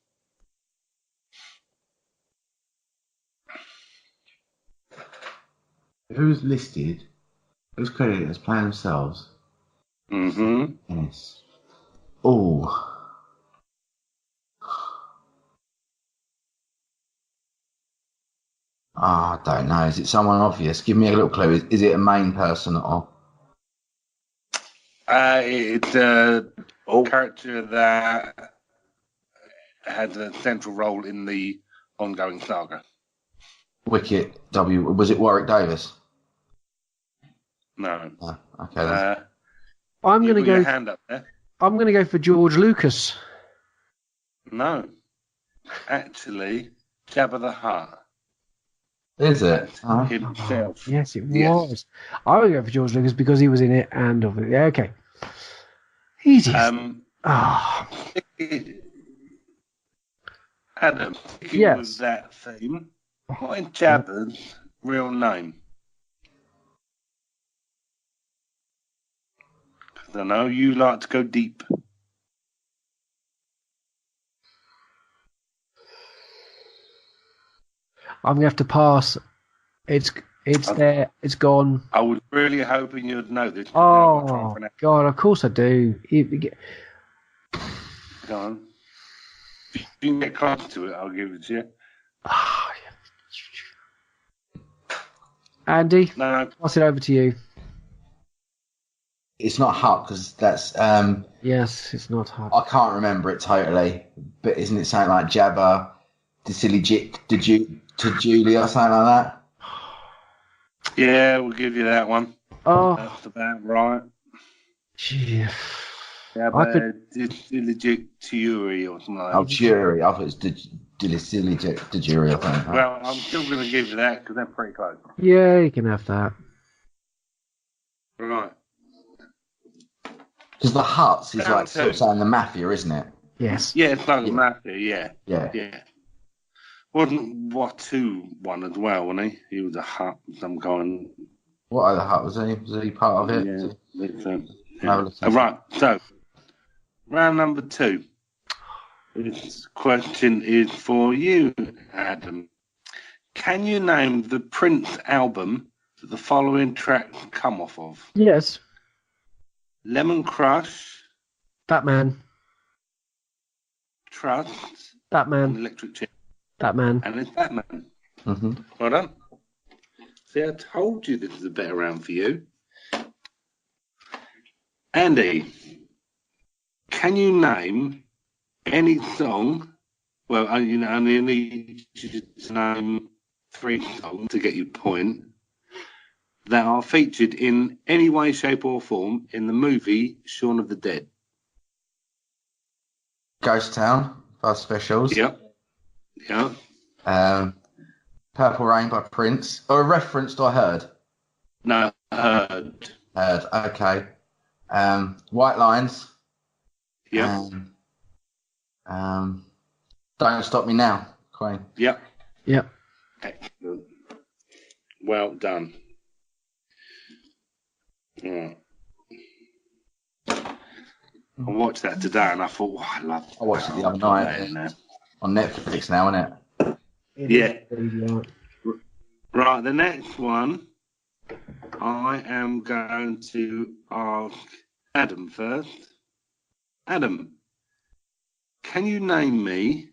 Who's listed? Who's credited as playing themselves? Mm-hmm. Yes. Oh. I don't know. Is it someone obvious? Give me a little clue. Is it a main person or? It's a character that has a central role in the ongoing saga. Wicket W. Was it Warwick Davis? No. Oh, okay. Then. I'm going to Your go. hand up there. I'm going to go for George Lucas. No. Actually, Jabba the Hutt. Is it? Himself. Yes, it was. I would go for George Lucas because he was in it, and yeah, okay. Easy. Adam, Yes. with that theme, what is Jabba's real name? Because I know you like to go deep. I'm going to have to pass. It's there. It's gone. I was really hoping you'd know this. Oh, God, of course I do. Go on. If you can get close to it, I'll give it to you. Andy, No. pass it over to you. It's not Hutt because that's. Yes, it's not hard. I can't remember it totally, but isn't it something like Jabba, to Julia or something like that? Yeah, we'll give you that one. Oh, That's about right. gee. Jabba illegit Turi or something like that. Oh, Jury. I thought it was de Jury or something. Well, I'm still going to give you that because they're pretty close. Yeah, you can have that. Right. Because the Hutts is like sort of saying the mafia, isn't it? Yes. Yeah, it's like the mafia, Yeah. yeah. Wasn't Watu one as well, wasn't he? He was a Hutt of some kind. What other Hutt was he? Was he part of it? Yeah. No, Right, so, round number 2. This question is for you, Adam. Can you name the Prince album that the following tracks come off of? Yes. Lemon Crush, Batman. Trust, and Batman. Electric Chair. Batman. And it's Batman. Mm-hmm. Well done. See, I told you this is a better round for you. Andy, can you name any song? Well, I only need you to name 3 songs to get your point that are featured in any way, shape, or form in the movie Shaun of the Dead? Ghost Town by Specials. Yep. Yeah. Purple Rain by Prince. Or a reference I heard. No, heard. Heard. Okay. White Lines. Yep. Don't Stop Me Now. Queen. Yep. Yep. Excellent. Well done. Yeah. I watched that today and I thought, I love it. I watched it the other night. On Netflix now, isn't it? Yeah. Right, the next one, I am going to ask Adam first. Adam, can you name me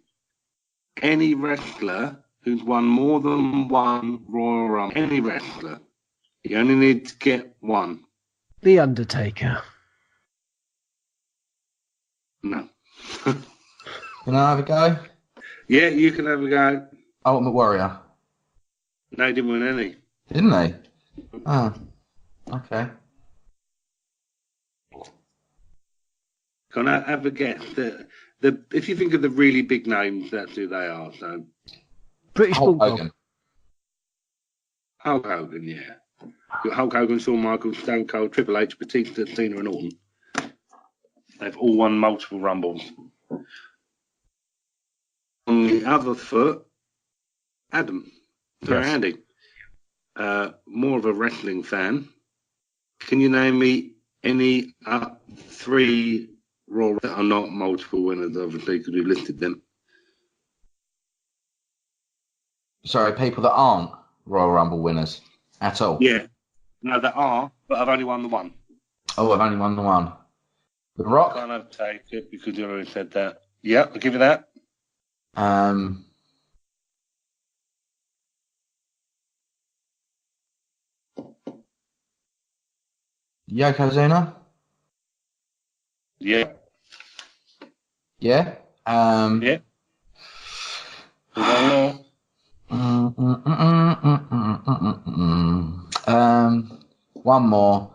any wrestler who's won more than one Royal Rumble? Any wrestler. You only need to get one. The Undertaker. No. Can I have a go? Yeah, you can have a go. Ultimate Warrior. No, he didn't win any. Didn't they? Oh, okay. Can I have a guess? If you think of the really big names, that's who they are. So British Hulk Bulldog. Hogan. Hulk Hogan, yeah. You've got Hulk Hogan, Shawn Michaels, Stone Cold, Triple H, Batista, Cena, and Orton. They've all won multiple Rumbles. On the other foot, Adam. Sorry, Yes. Andy. More of a wrestling fan. Can you name me any three Raw that are not multiple winners, obviously, because we listed them? Sorry, people that aren't Royal Rumble winners at all. Yeah. No, there are, but I've only won the one. Oh, I've only won the one. The Rock. Can't have take it because you already said that. Yeah, I'll give you that. Yokozuna. Yeah. Yeah. Yeah. One more. One more.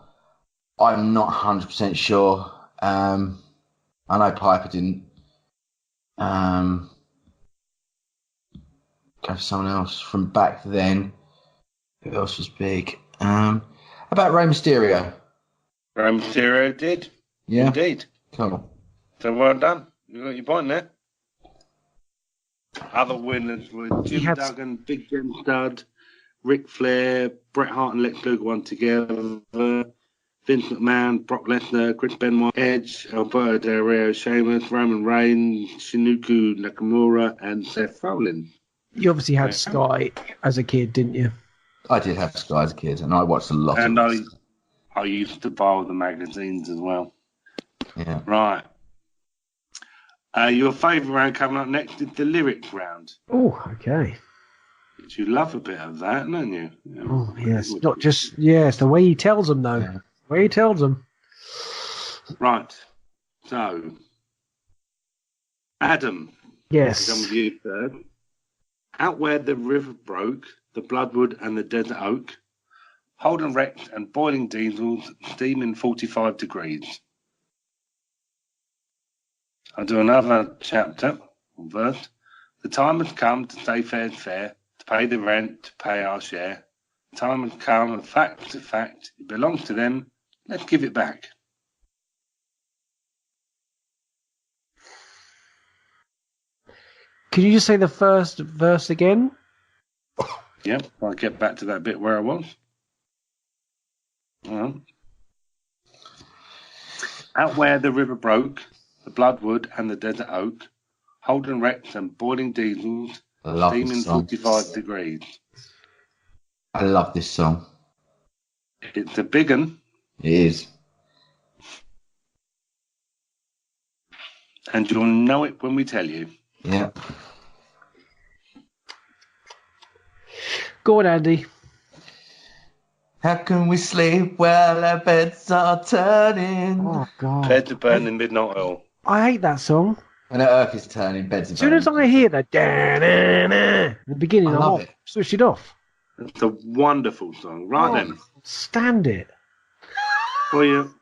I'm not 100% sure. I know Piper didn't. Go for someone else from back then. Who else was big? How about Rey Mysterio? Rey Mysterio did. Yeah. Indeed. Cool. So well done. You got your point there. Other winners were Jim Duggan, Big Jim Studd, Ric Flair, Bret Hart and Lex Luger won together, Vince McMahon, Brock Lesnar, Chris Benoit, Edge, Alberto Del Rio, Sheamus, Roman Reigns, Shinobu Nakamura, and Seth Rollins. You obviously had Sky as a kid, didn't you? I did have Sky as a kid, and I watched a lot And of it. I used to buy all the magazines as well. Yeah. Right. Your favourite round coming up next is the lyrics round. Oh, okay. Which you love a bit of that, don't you? Oh, yes. Not just, it's the way he tells them, though. Yeah. The way he tells them. Right. So, Adam. Yes. Come with you third. Out where the river broke, the bloodwood and the desert oak, Holden wrecked and boiling diesels, steaming 45 degrees. I'll do another chapter, or verse. The time has come to say fair's fair, to pay the rent, to pay our share. The time has come, and fact to fact, it belongs to them, let's give it back. Can you just say the first verse again? Yep, I'll get back to that bit where I was. All right. Out where the river broke, the bloodwood and the desert oak, Holden wrecks and boiling diesels, I love steaming this song. 45 degrees. I love this song. It's a big un, It is. and you'll know it when we tell you. Yeah. Go on, Andy. How can we sleep while our beds are turning? Oh, God. Beds are burning midnight oil. I hate that song. When the earth is turning, beds are As soon as burning. I hear that, da-na-na, the beginning, I I'm love off. it. Switch it off. It's a wonderful song. Right then. Stand it. Well,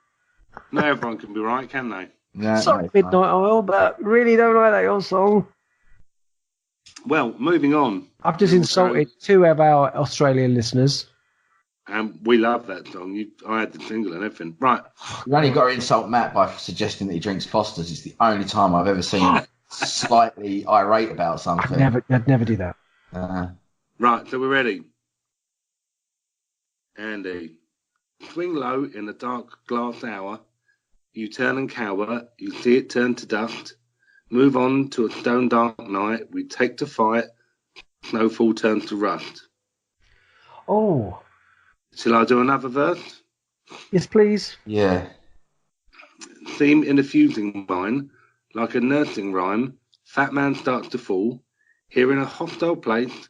not everyone can be right, can they? Yeah, Sorry, no, Midnight Oil, but really don't like that your song. Well, moving on. I've just insulted two of our Australian listeners. And we love that song. I had the single and everything. Right. You only got to insult Matt by suggesting that he drinks Foster's. It's the only time I've ever seen him slightly irate about something. I'd never do that. Right, so we're ready. Andy, swing low in the dark glass hour. You turn and cower. You see it turn to dust. Move on to a stone dark night. We take to fight. Snowfall turns to rust. Oh. Shall I do another verse? Yes, please. Yeah. Theme in a fusing mind, like a nursing rhyme. Fat man starts to fall. Here in a hostile place,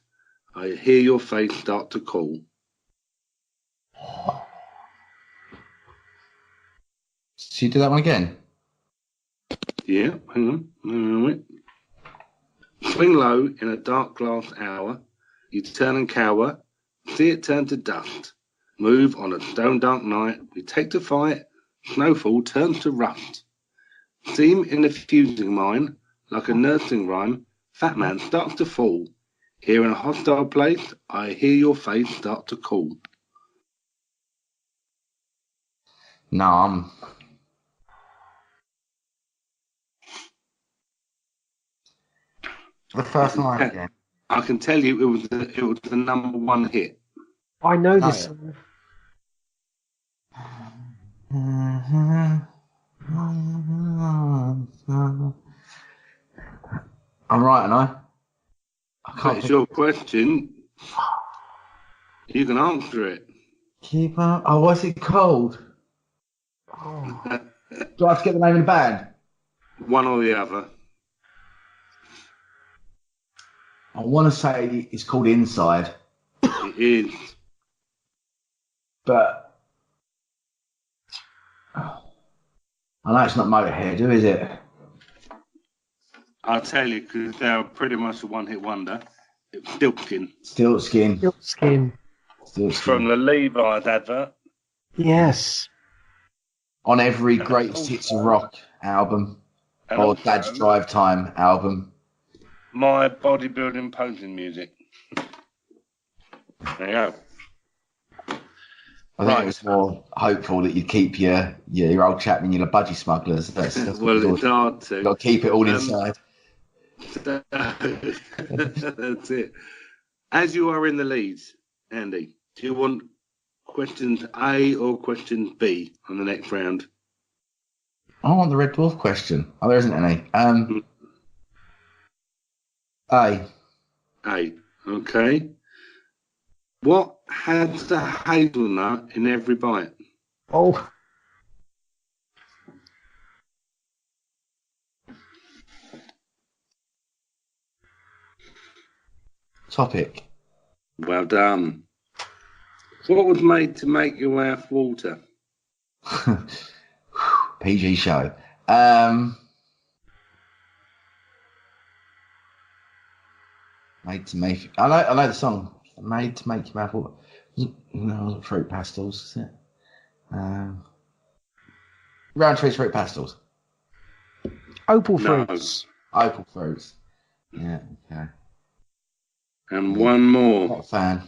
I hear your face start to call. So you do that one again? Yeah, hang on. Swing low in a dark glass hour. You turn and cower. See it turn to dust. Move on a stone dark night. We take to fight. Snowfall turns to rust. Theme in a fusing mind, like a nursing rhyme. Fat man starts to fall. Here in a hostile place, I hear your face start to call. No, the first line again. I can tell you it was the number one hit. I know this song. I'm right, and I can't. It's your question. You can answer it. Keep up. Oh, what's it called? Oh. Do I have to get the name of the band? One or the other. I want to say it's called Inside, It is. but I know it's not Motorhead, who is it? I'll tell you, because they're pretty much a one-hit wonder. It was Stiltskin. Stiltskin. Skin. From the Levi's advert. Yes. On every Greatest Hits of Rock album, And or also Dad's Drive Time album. My bodybuilding posing music. There you go. I think it was more hopeful that you'd keep your old chap in your budgie smugglers. That's Well, what it's hard to. you've got to keep it all inside. That's it. As you are in the leads, Andy, do you want questions A or questions B on the next round? I want the Red Dwarf question. Oh, there isn't any. A. Okay. What has the hazelnut in every bite? Oh. Topic. Well done. What was made to make your mouth water? PG show. Made to make. I know the song. Made to make your mouth water. No, it wasn't Fruit Pastels, is it? Roundtree's Fruit Pastels. Opal No. Fruits. Opal Fruits. Yeah, okay. And one more. Not a fan.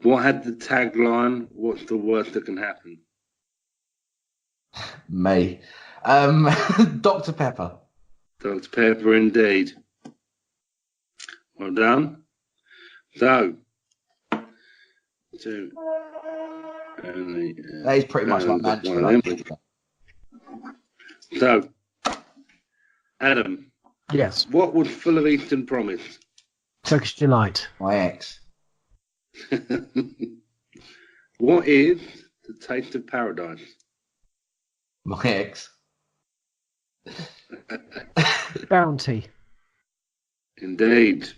What had the tagline, what's the worst that can happen? Me. Dr. Pepper. Dr. Pepper indeed. Well done. So, That is pretty much like mantra. So, Adam. Yes. What was Full of Eastern Promise? Turkish Delight. My ex. What is the Taste of Paradise? My ex. Bounty. Indeed.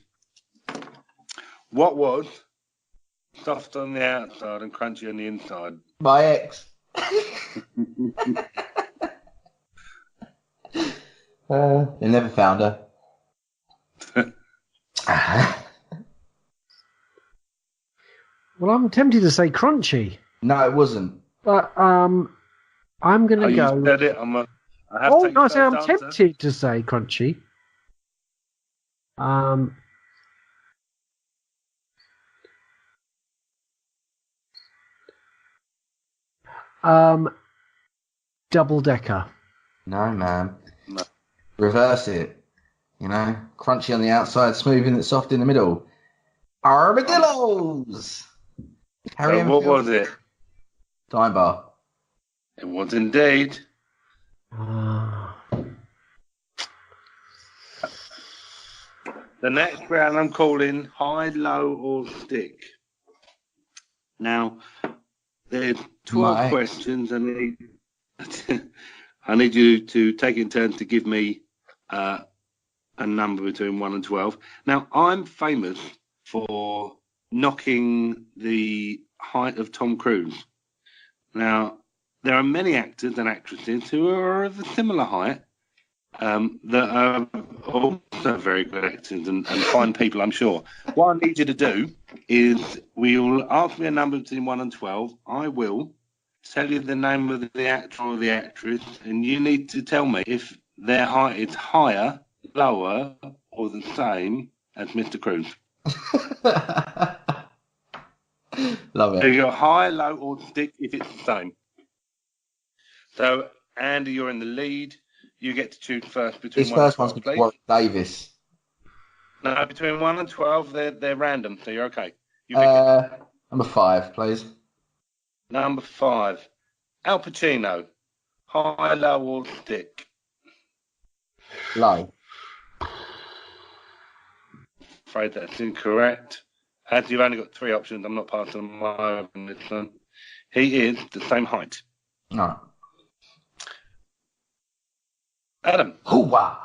What was soft on the outside and crunchy on the inside? My ex. They never found her. Well, I'm tempted to say Crunchy, No, it wasn't. but I'm going to go. You said it. I have Oh, to take no, I the say I'm first answer. tempted to say Crunchy. Double Decker. No, man. No. Reverse it. You know, crunchy on the outside, smooth and soft in the middle. Armadillos. Harry So what Enfield. was it? Time bar. It was indeed. The next round I'm calling high, low, or stick. Now, there's 12 Mate. questions. I need you to take it in turn to give me a number between 1 and 12. Now, I'm famous for knocking the height of Tom Cruise. Now, there are many actors and actresses who are of a similar height that are also very good actors and fine people, I'm sure. What I need you to do is we'll ask me a number between 1 and 12. I will tell you the name of the actor or the actress, and you need to tell me if their height is higher, lower, or the same as Mr. Cruise. Love So it. you got high, low, or stick if it's the same. So, Andy, you're in the lead. You get to choose first between This 1 and first one's 12, going to please. Warwick Davis. No, between 1 and 12, they're random, so you're okay. You pick it. Number 5, please. Number 5, Al Pacino. High, low, or stick? Low. Afraid that's incorrect. As you've only got 3 options, I'm not passing them over on this one. He is the same height. No. Adam, Hoo-wah.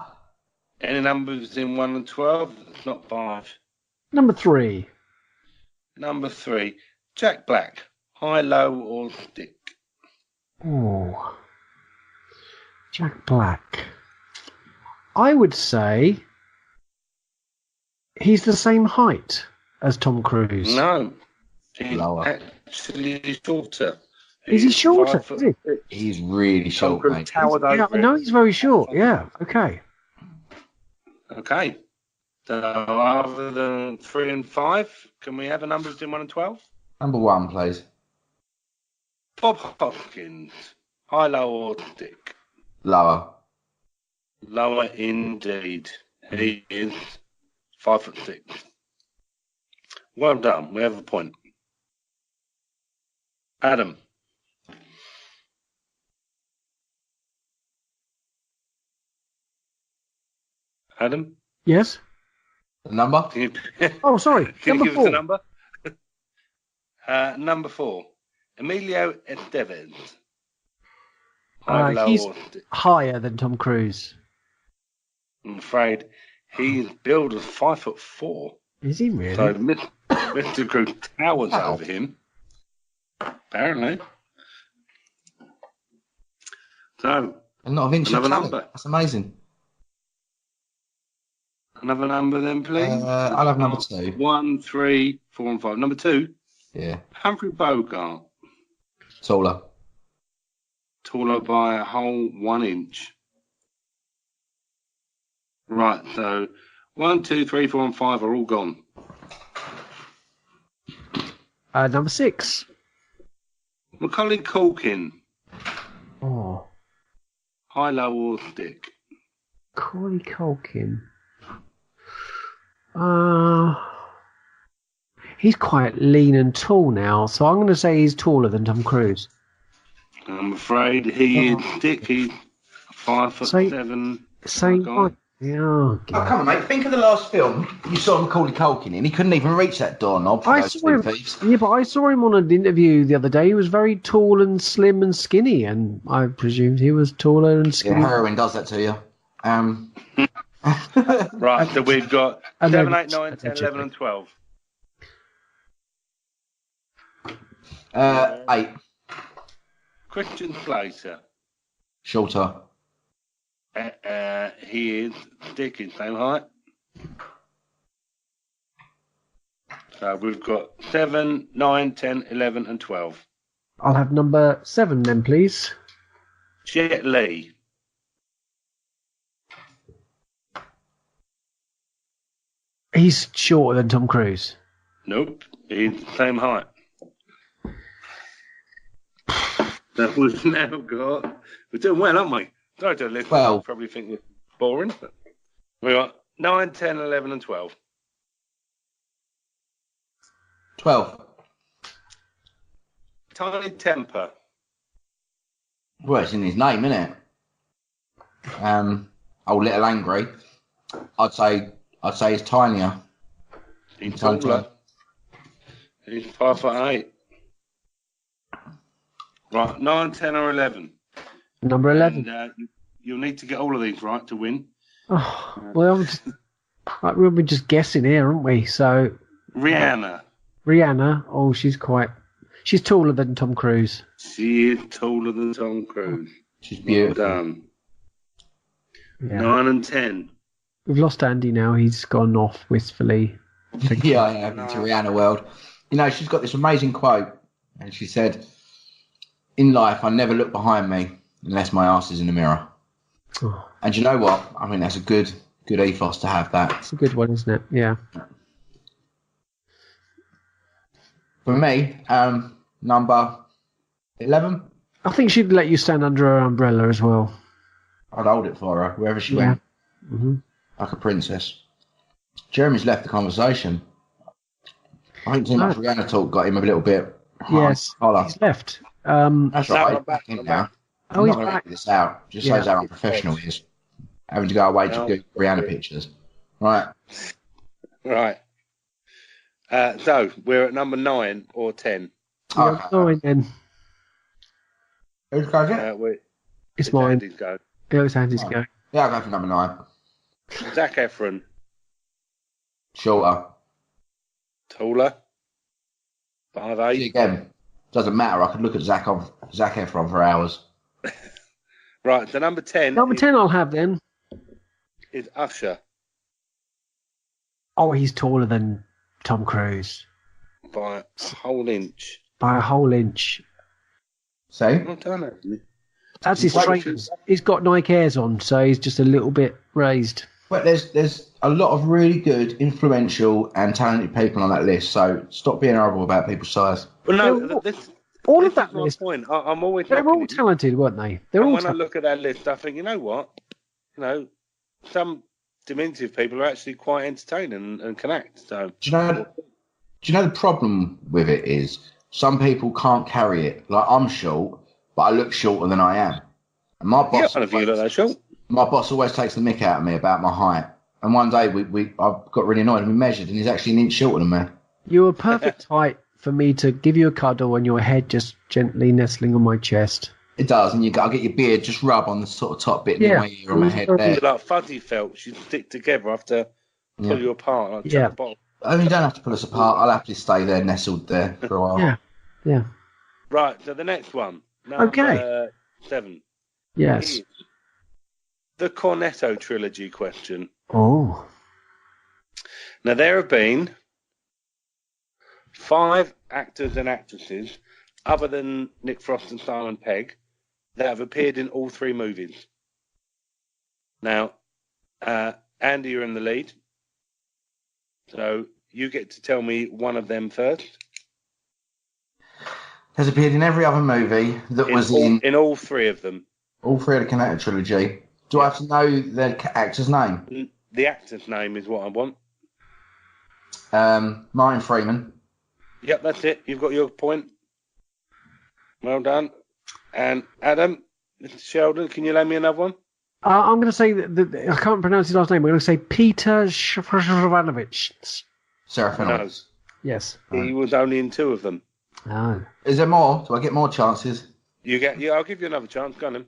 any numbers in 1 and 12? It's not 5. Number 3. Number 3, Jack Black. High, low, or stick? Oh. Jack Black. I would say he's the same height as Tom Cruise. No. He's Lower. actually shorter. Is he He's shorter? 5'6". He's really Tom short, Cruise mate. towered Yeah, over I know him. he's very short. Yeah, okay. Okay. So other than 3 and 5, can we have a number between 1 and 12? Number 1, please. Bob Hoskins. High, low, or stick? Lower. Lower indeed. He is 5'6". Well done. We have a point. Adam. Adam? Yes? The number? Can you, Oh, sorry. can Number you give 4. us a number? Number 4. Emilio Estevez. High, low, He's or stick? higher than Tom Cruise. I'm afraid he's billed as 5'4". Is he really? So Mr. Cruise towers Wow. over him. Apparently. So, And not a Vinci Another talent. number. That's amazing. another number then, please. I'll have number 2. 1, 3, 4, and 5. Number 2, Yeah. Humphrey Bogart. Taller. Taller by a whole 1 inch. Right, so 1, 2, 3, 4, and 5 are all gone. Number 6. Macaulay Culkin. Oh, High, low, or stick? Corey Culkin. He's quite lean and tall now, so I'm going to say he's taller than Tom Cruise. I'm afraid he is stick. He's 5'7". Same Oh, height. Yeah, Oh, come on, mate. Think of the last film you saw Macaulay Culkin in. He couldn't even reach that doorknob for I those saw him. 2 thieves. Yeah, but I saw him on an interview the other day. He was very tall and slim and skinny, and I presumed he was taller and Yeah, skinny. heroin does that to you. Right, so we've got And 7, then- 8, 9, 10, 11, and 12. 8. Christian Slater. Shorter. He is stick in same height. So we've got 7, 9, 10, 11, and 12. I'll have number 7 then, please. Jet Li. He's shorter than Tom Cruise. Nope. He's the same height. So we've now got... We're doing well, aren't we? Sorry to listen. Well. You probably think it's boring. But we got 9, 10, 11, and 12. 12. Tiny Temper. Well, it's in his name, isn't it? Little Angry. I'd say he's tinier. He's taller. He's 5'8". Right, 9, 10, or 11. Number 11. And, you'll need to get all of these right to win. Oh, well, we're just guessing here, aren't we? So Rihanna. Oh, she's taller than Tom Cruise. She is taller than Tom Cruise. She's beautiful. Well done. Yeah. 9 and 10. We've lost Andy now. He's gone off wistfully. Yeah, I have into Rihanna world. You know, she's got this amazing quote, and she said, "In life, I never look behind me unless my ass is in the mirror." Oh. And you know what? I mean, that's a good ethos to have. That. It's a good one, isn't it? Yeah. For me, number 11. I think she'd let you stand under her umbrella as well. I'd hold it for her wherever she went, like a princess. Jeremy's left the conversation. I think too much Rihanna talk got him a little bit. Yes, he's left. That's right. He's back in now. Oh, he's I'm not going to back. edit this out. Just shows how unprofessional he is. Having to go away to do Rihanna pictures. Right. Right. So, we're at number 9 or 10. Yeah, sorry, then. Who's goes it? It's mine. Andy's go. It's Andy's go. Yeah, I'll go for number 9. Zac Efron. Shorter. Taller. See, 5'8". again, doesn't matter. I could look at Zac Efron for hours. Right, so number 10. Number 10 I'll have then. Is Usher. Oh, he's taller than Tom Cruise. By a whole inch. By a whole inch. See? Well done, hasn't he? That's his trainers. He's got Nike Airs on, so he's just a little bit raised. But there's a lot of really good, influential, and talented people on that list. So stop being horrible about people's size. Well, no, All this of that is my list. point. I'm always. They're all looking at- talented, weren't they? They're and all when I look at that list, I think, you know what? You know, some diminutive people are actually quite entertaining and can act. So Do you know the problem with it is some people can't carry it. Like, I'm short, but I look shorter than I am. And my boss, yeah, I you look that short. my boss always takes the mick out of me about my height. And one day I got really annoyed and we measured, and he's actually an inch shorter than me. You were perfect height for me to give you a cuddle and your head just gently nestling on my chest. It does, and I'll get your beard just rub on the sort of top bit near my ear on my head there. Like fuzzy felt, you stick together after pull you apart. Like Yeah. the bottom. I mean, you don't have to pull us apart. I'll happily stay there, nestled there for a while. Yeah. Right, so the next one. Okay. 7. Yes. Is the Cornetto trilogy question. Oh. Now, there have been 5 actors and actresses, other than Nick Frost and Simon Pegg, that have appeared in all 3 movies. Now, Andy, you're in the lead. So you get to tell me one of them first. Has appeared in every other movie that was in all 3 of them. All 3 of the Cornetto trilogy. Do I have to know the actor's name? The actor's name is what I want. Martin Freeman. Yep, that's it. You've got your point. Well done. And Adam, Mr. Sheldon, can you lend me another one? I'm going to say that I can't pronounce his last name. I'm going to say Peter Serafinovich. Serafinovich. Yes. He was only in 2 of them. Oh. Is there more? Do I get more chances? I'll give you another chance. Go on then.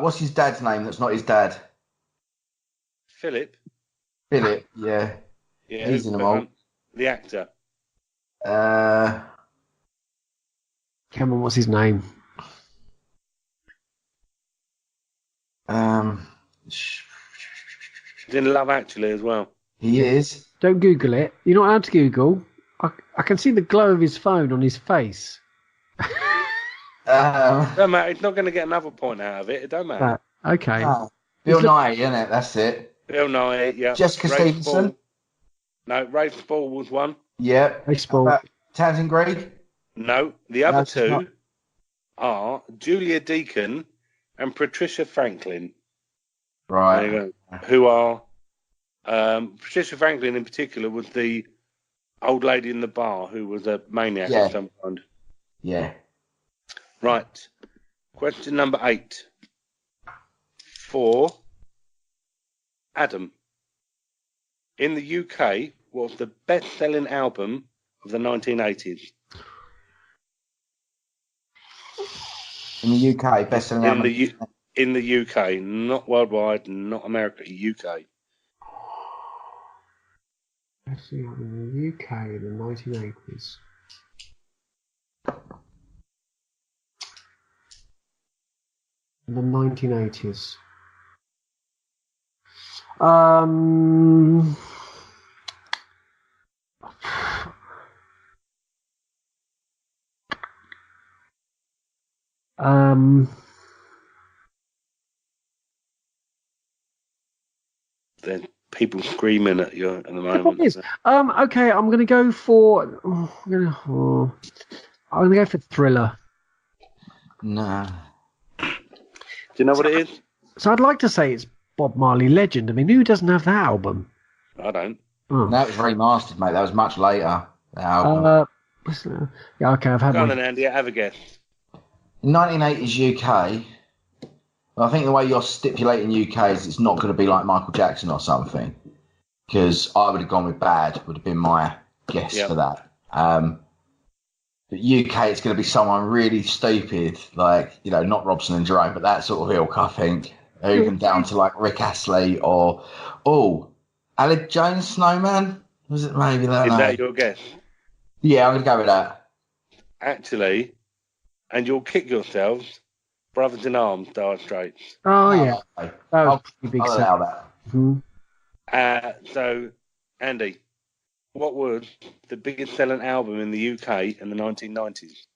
What's his dad's name that's not his dad? Philip. Philip, yeah. Yeah, he's in them all. The actor. Cameron, what's his name? He's in Love Actually as well. He is. Don't Google it. You're not allowed to Google. I can see the glow of his phone on his face. Don't matter. He's not going to get another point out of it. It don't matter. Okay. Bill Nye, isn't it? That's it. Bill Nye, yeah. Jessica Stevenson. No, Rafe Ball was one. Yeah. Baseball. Tamsin Greig. No, the other it's not. two are Julia Deacon and Patricia Franklin. Right. There you go. Who are Patricia Franklin in particular was the old lady in the bar who was a maniac of some kind. Yeah. Right. Question number 8 for Adam. In the UK, what was the best-selling album of the 1980s? In the UK, best-selling album. In the UK, not worldwide, not America, UK. Let's see, in the UK in the 1980s. In the 1980s. There's people screaming at you at the The problem moment. is, okay, I'm going to go for. I'm going to go for Thriller. No. Do you know what it is? So I'd like to say it's Bob Marley Legend. I mean, who doesn't have that album? I don't. Oh. That was remastered, mate. That was much later. The album. Yeah, okay, I've had Go on one. then, Andy, have a guess. In 1980s UK, well, I think the way you're stipulating UK is it's not going to be like Michael Jackson or something. Because I would have gone with Bad, would have been my guess for that. But UK, it's going to be someone really stupid, like, you know, not Robson and Jerome, but that sort of ilk, I think. Even down to like Rick Astley or, Alec Jones Snowman? Was it maybe that? Is No. that your guess? Yeah, I'm going to go with that. Actually, and you'll kick yourselves, Brothers in Arms, Dire Straits. Oh, yeah. Okay. That was I'll pretty big allow set. that. Mhm. So, Andy, what was the biggest selling album in the UK in the 1990s?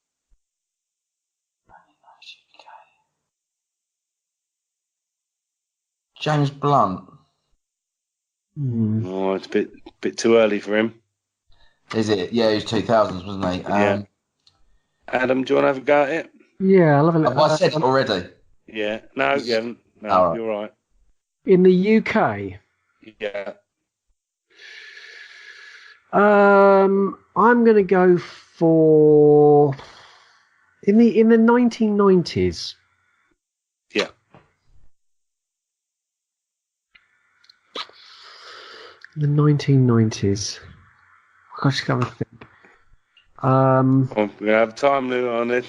James Blunt. Oh, it's a bit too early for him. Is it? Yeah, he was 2000s, wasn't he? Yeah. Adam, do you want to have a go at it? Yeah, I love it. Have I said it already? Yeah. No, you haven't. No, All right. you're right. In the UK, Yeah. I'm going to go for in the 1990s. Yeah. The 1990s. I just got to think. We're going to have a time limit on this.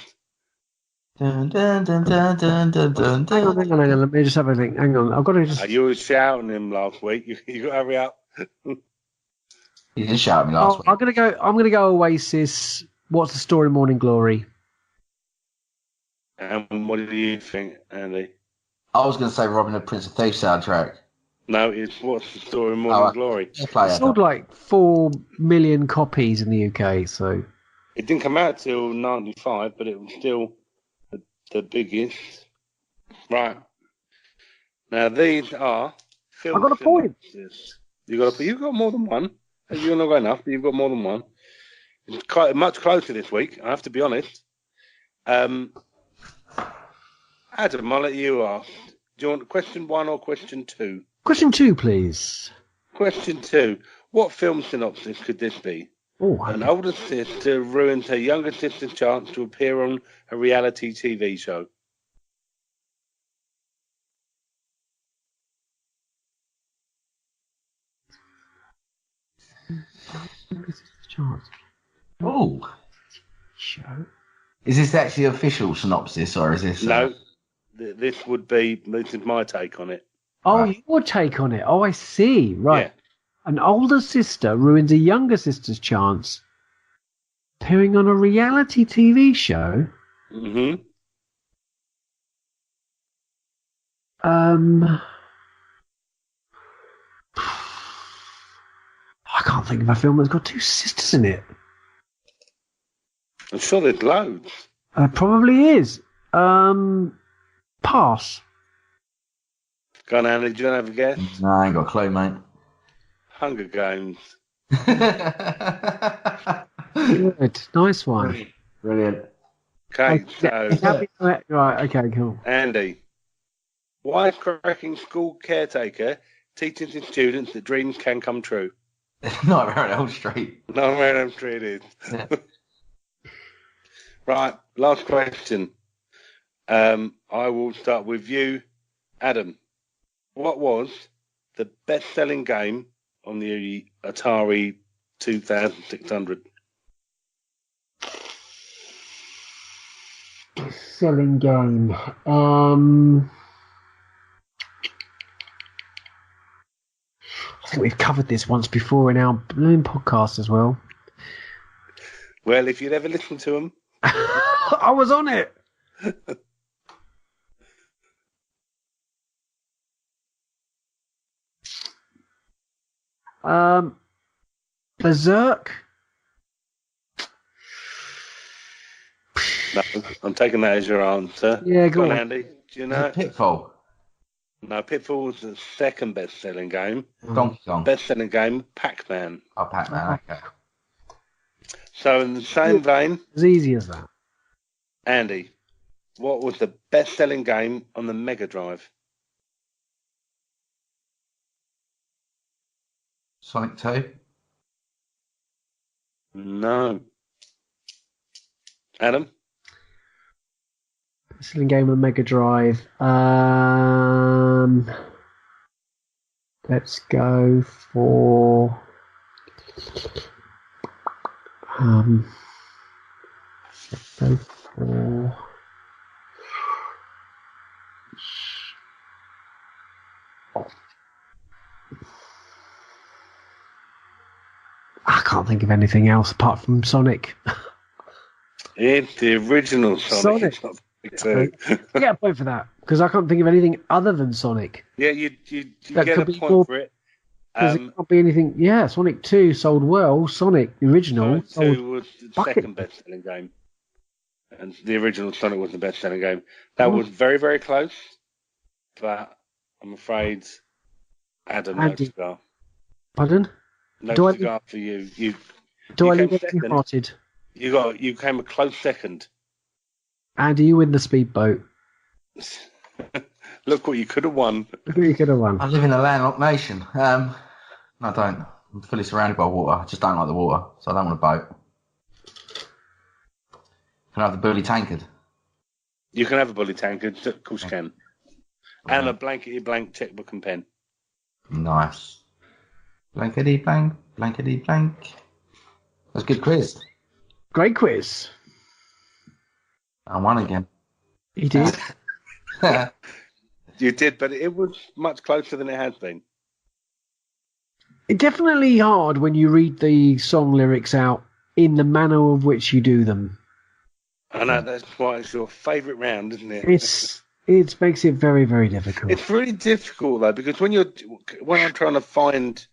Dun, dun, dun, dun, dun, dun, dun, Hang on. Let me just have a think. Hang on. I've got to just. You were shouting him last week. You got to hurry up. You did shout at me last week. I'm gonna go Oasis. What's the story? Morning Glory. And what do you think, Andy? I was going to say Robin Hood Prince of Thieves soundtrack. No, it's What's the Story, Morning Glory. Play It sold like 4 million copies in the UK. So It didn't come out till 95, but it was still the biggest. Right. Now, these are film I got a point. synopsis. You've got more than one. You're not got enough, but you've got more than one. It's quite much closer this week, I have to be honest. Adam, I'll let you ask. Do you want question 1 or question 2? question 2, please. Question 2. What film synopsis could this be? Oh, An older sister ruins her younger sister's chance to appear on a reality TV show. Oh. Show. Is this actually official synopsis or is this... No, this is my take on it. Oh, Right. your take on it. Oh, I see. Right. Yeah. An older sister ruins a younger sister's chance appearing on a reality TV show. Mm-hmm. can't think of a film that's got two sisters in it. I'm sure there's loads. Probably is. Pass. Go on, Andy, do you have a guess? No, I ain't got a clue, mate. Hunger Games. Good. Nice one. Brilliant. Okay, so, Right, okay, cool. Andy. Wisecracking school caretaker teaches his students that dreams can come true. Nightmare on Elm Street. Nightmare on Elm Street is. Yeah. Right, last question. I will start with you, Adam. What was the best-selling game on the Atari 2600? Selling game. I think we've covered this once before in our Bloom podcast as well. Well, if you'd ever listened to them. I was on it. Berserk. No, I'm taking that as your answer. Yeah, go on. Andy. Do you know? Pitfall. No, Pitfall was the second best-selling game. Donkey Kong. Best-selling game, Pac-Man. Oh, Pac-Man, okay. So in the same vein, As easy as that. Andy, what was the best-selling game on the Mega Drive? Sonic 2. No. Adam? Selling game on the Mega Drive. Let's go for I can't think of anything else apart from Sonic. It's the original Sonic. Sonic. It's not Sonic 2. I get a point for that because I can't think of anything other than Sonic. Yeah, you That get could a be point more- for it. Because it can't be anything. Yeah, Sonic 2 sold well. Sonic, the original, Sonic 2 sold was the bucket. second best-selling game. And the original Sonic was the best-selling game. That was very, very close. But I'm afraid Adam, no Andy. cigar. Pardon? No Do I- cigar for you. Do You I came leave second. empty-hearted? You came a close second. Andy, you win the speedboat. Look what you could have won. Look what you could have won. I live in a landlocked nation. No, I don't. I'm fully surrounded by water. I just don't like the water, so I don't want a boat. Can I have the bully tankard? You can have a bully tankard, of course you can. And a blankety blank checkbook and pen. Nice. Blankety blank, blankety blank. That's a good quiz. Great quiz. I won again. He did. You did, but it was much closer than it has been. It's definitely hard when you read the song lyrics out in the manner of which you do them. I know, that's why it's your favourite round, isn't it? It makes it very, very difficult. It's really difficult, though, because when I'm trying to find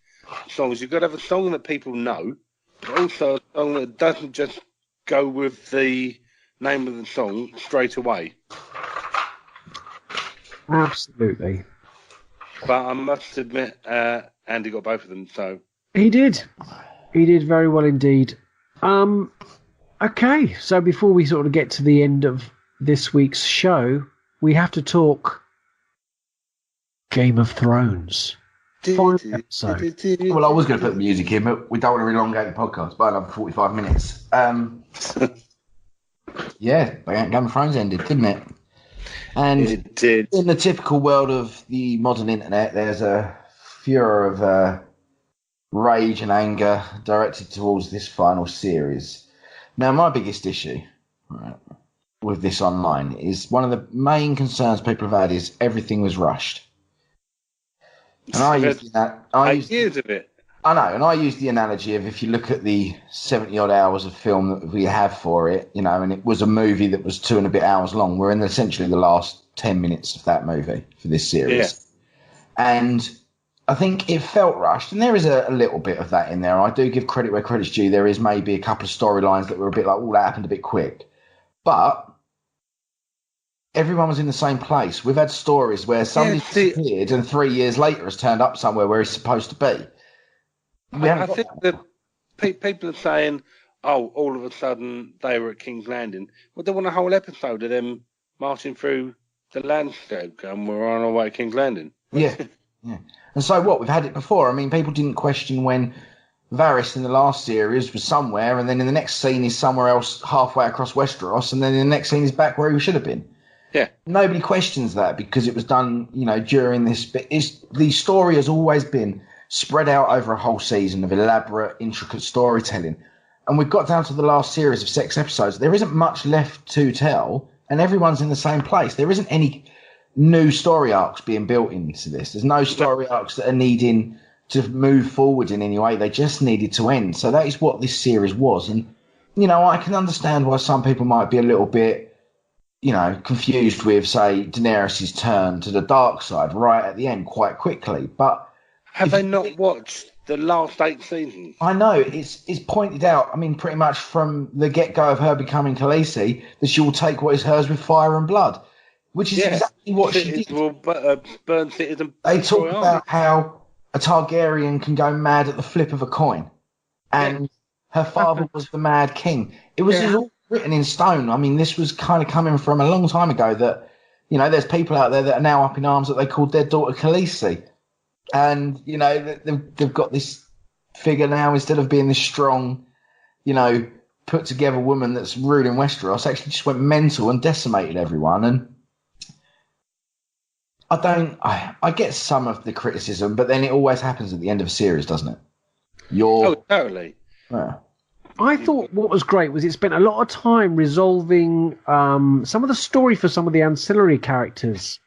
songs, you've got to have a song that people know, but also a song that doesn't just go with the name of the song straight away. Absolutely. But I must admit, Andy got both of them, so... He did. He did very well indeed. Okay, so before we sort of get to the end of this week's show, we have to talk Game of Thrones. Final episode. Well, I was going to put the music in, but we don't want to elongate the podcast by another 45 minutes. Yeah, Game of Thrones ended, didn't it? And It did. in the typical world of the modern internet, there's a furor of rage and anger directed towards this final series. Now, my biggest issue with this online is one of the main concerns people have had is everything was rushed. And I used that. 8 years of it. I know, and I use the analogy of if you look at the 70-odd hours of film that we have for it, you know, and it was a movie that was 2 and a bit hours long. We're in essentially the last 10 minutes of that movie for this series. Yeah. And I think it felt rushed, and there is a little bit of that in there. I do give credit where credit's due. There is maybe a couple of storylines that were a bit like, oh, that happened a bit quick. But everyone was in the same place. We've had stories where somebody disappeared and 3 years later has turned up somewhere where he's supposed to be. I think that people are saying, oh, all of a sudden they were at King's Landing. Well, they want a whole episode of them marching through the landscape and we're on our way to King's Landing. Yeah. And so what? We've had it before. I mean, people didn't question when Varys in the last series was somewhere, and then in the next scene he's somewhere else halfway across Westeros, and then in the next scene he's back where he should have been. Yeah. Nobody questions that because it was done, during this. But the story has always been spread out over a whole season of elaborate, intricate storytelling. And we've got down to the last series of 6 episodes. There isn't much left to tell, and everyone's in the same place. There isn't any new story arcs being built into this. There's no story arcs that are needing to move forward in any way. They just needed to end. So that is what this series was. And, I can understand why some people might be a little bit, confused with, say, Daenerys' turn to the dark side right at the end quite quickly. But have they not watched the last 8 seasons? I know. It's pointed out, pretty much from the get-go of her becoming Khaleesi, that she will take what is hers with fire and blood. Which is exactly what she did. Will burn cities and they talk about how a Targaryen can go mad at the flip of a coin. And her father was the Mad King. It was all written in stone. This was kind of coming from a long time ago that, there's people out there that are now up in arms that they called their daughter Khaleesi. And, they've got this figure now, instead of being this strong, put-together woman that's ruling Westeros, actually just went mental and decimated everyone. And I get some of the criticism, but then it always happens at the end of a series, doesn't it? Totally. Yeah. I thought what was great was it spent a lot of time resolving some of the story for some of the ancillary characters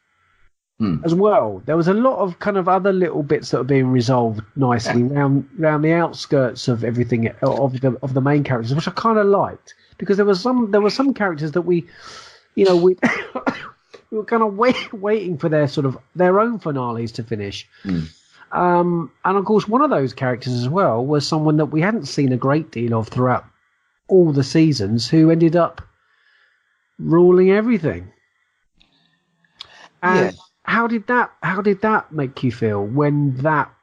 as well. There was a lot of kind of other little bits that were being resolved nicely around the outskirts of everything of the main characters, which I kind of liked, because there were some characters that we we were kind of waiting for their own finales to finish. And of course, one of those characters as well was someone that we hadn't seen a great deal of throughout all the seasons, who ended up ruling everything. And how did that make you feel when that